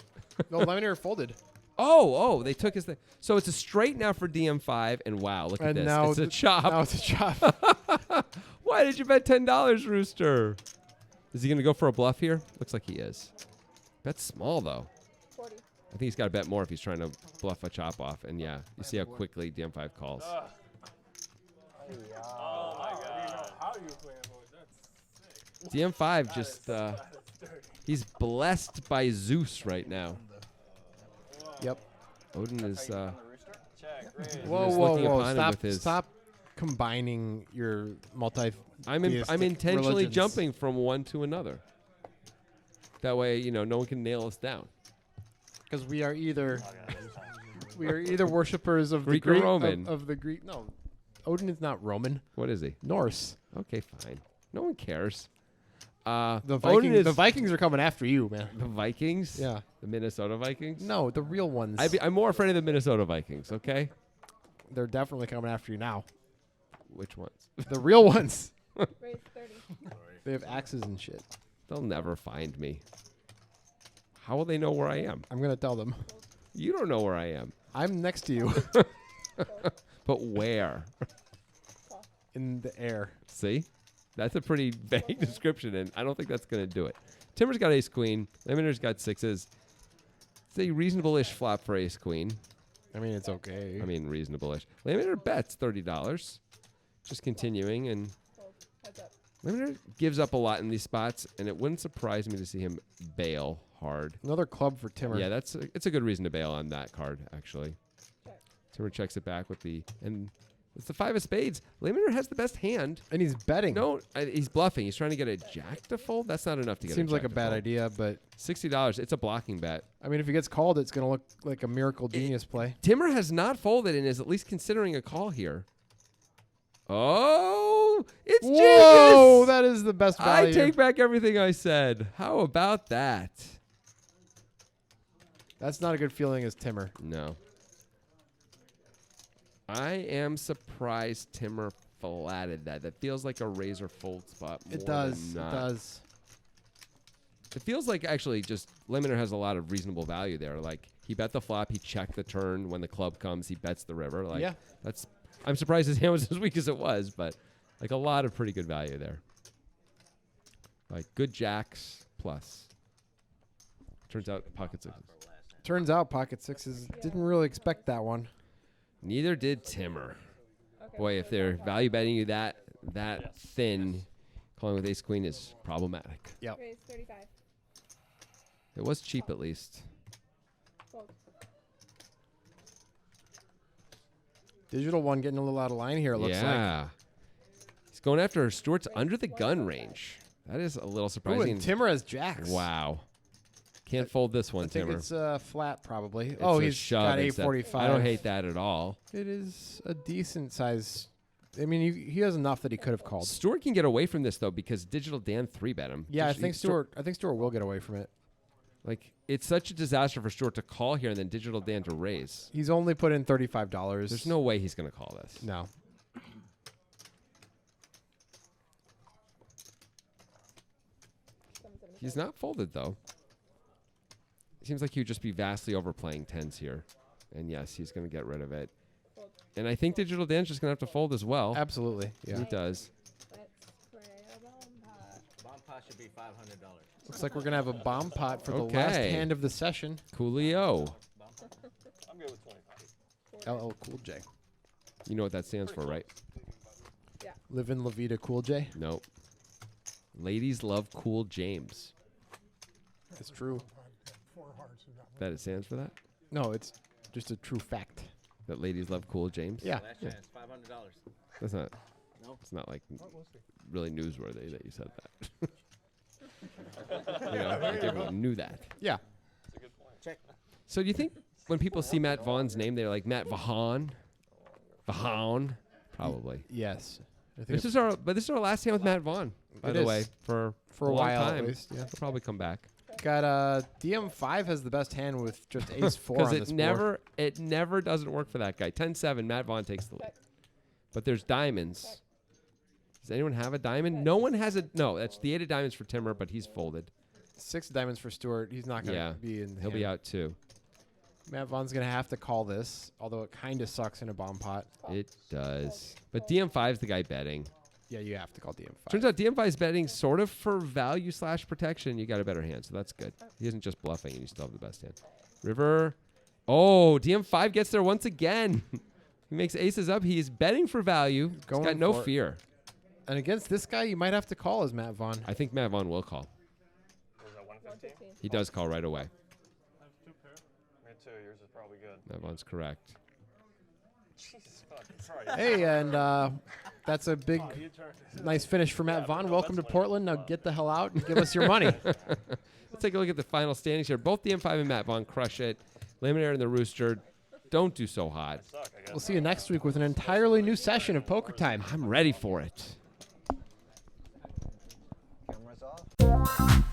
No, Laminator folded. Oh, they took his thing. So it's a straight now for DM5, and wow, look at this. Now it's a chop. Now it's a chop. Why did you bet $10, Rooster? Is he going to go for a bluff here? Looks like he is. Bet small, though. 40. I think he's got to bet more if he's trying to bluff a chop off. And yeah, you see how quickly DM5 calls. Oh my God. How are you playing? That's sick. DM5 just, he's blessed by Zeus right now. Yep. Odin is, whoa. Stop combining your I'm intentionally religions. jumping from one to another. That way, no one can nail us down. Because we are either worshippers of Greek the Greek or Roman. of the Greek. No, Odin is not Roman. What is he? Norse. Okay, fine. No one cares. The Vikings are coming after you, man. The Vikings? Yeah. The Minnesota Vikings? No, the real ones. I'm more afraid of the Minnesota Vikings, okay? They're definitely coming after you now. Which ones? The real ones. Raise 30. They have axes and shit. They'll never find me. How will they know where I am? I'm going to tell them. You don't know where I am. I'm next to you. But where? In the air. See? That's a pretty vague description, and I don't think that's going to do it. Timmer's got ace-queen. Laminator's got sixes. It's a reasonable-ish flop for ace-queen. I mean, it's okay. I mean, reasonable-ish. Laminator bets $30. Just continuing, and Laminator gives up a lot in these spots, and it wouldn't surprise me to see him bail hard. Another club for Timmer. Yeah, it's a good reason to bail on that card, actually. Timmer checks it back with and it's the 5 of spades. Laminator has the best hand. And he's betting. No, he's bluffing. He's trying to get a jack to fold. That's not enough to get Seems a jack like a bad idea, but... $60. It's a blocking bet. I mean, if he gets called, it's going to look like a miracle genius play. Timmer has not folded and is at least considering a call here. Oh, it's genius! Whoa, that is the best value. I take back everything I said. How about that? That's not a good feeling as Timmer. No. I am surprised Timmer flatted that. That feels like a razor fold spot more It does. than not. It does. It feels like actually just Limiter has a lot of reasonable value there. Like he bet the flop, he checked the turn. When the club comes, he bets the river. Like yeah. that's I'm surprised his hand was as weak as it was, but like a lot of pretty good value there. Like good jacks plus. Turns out pocket sixes. Turns out pocket sixes didn't really expect that one. Neither did Timmer. Boy, if they're value betting you that thin, calling with ace queen is problematic. Yep. Raise 35. It was cheap at least. Fold. Digital one getting a little out of line here, it looks Yeah. He's going after Stewart's under the gun range. That is a little like. Ooh, surprising. and Timmer has jacks. Wow. Can't fold this one, I think Timmer. it's flat probably. It's Oh, a he's shove got instead. 845. I don't hate that at all. It is a decent size. I mean, he has enough that he could have called. Stewart can get away from this though because Digital Dan 3-bet him. Yeah, I think Stewart will get away from it. Like it's such a disaster for Stewart to call here and then Digital Dan to raise. He's only put in $35. There's no way he's going to call this. No. He's not folded though. Seems like he would just be vastly overplaying tens here. And yes, he's going to get rid of it. And I think Digital Dan's just going to have to fold as well. Absolutely. Yeah. He does. Bomb pot should be $500. Looks like we're going to have a bomb pot for the Okay. last hand of the session. Coolio. I'm good with 25. LL Cool J. You know what that stands for, right? Yeah. Live in La Vida Cool J. Nope. Ladies love Cool James. That's true. That it stands for that? No, it's just a true fact. That ladies love Cool James? Yeah. Last chance, $500. That's not. No. It's not like really newsworthy that you said that. You know, like everyone knew that. Yeah. That's a good point. Check. So do you think when people see Matt Vaughan's name, they're like Matt Vaughan? Vaughan? Probably. Yes. I think This is our last hand with Matt Vaughn, by It the is. way, for a long while time. at least. Yeah. He'll probably come back. Got DM5 has the best hand with just ace 4 on Because this board. it never doesn't work for that guy. 10-7, Matt Vaughn takes the lead. But there's diamonds. Does anyone have a diamond? No one has a. No, that's the 8 of diamonds for Timmer, but he's folded. 6 diamonds for Stewart. He's not going to Yeah, be in the he'll hand. be out too. Matt Vaughn's going to have to call this, although it kind of sucks in a bomb pot. It does. But DM5's the guy betting. Yeah, you have to call DM5. Turns out DM5 is betting sort of for value / protection. You got a better hand, so that's good. He isn't just bluffing, and you still have the best hand. River. Oh, DM5 gets there once again. He makes aces up. He's betting for value. He's got no for it. fear. And against this guy, you might have to call as Matt Vaughn. I think Matt Vaughn will call. Was that 115? He does call right away. Me too. Yours is probably good. Matt Vaughn's correct. Jesus fucking sorry. Hey, and that's a big, nice finish for Matt Vaughn. Welcome to Portland. Now get the hell out and give us your money. Let's take a look at the final standings here. Both DM5 and Matt Vaughn crush it. Lemonade and the Rooster don't do so hot. We'll see you next week with an entirely new session of Poker Time. I'm ready for it. Cameras off.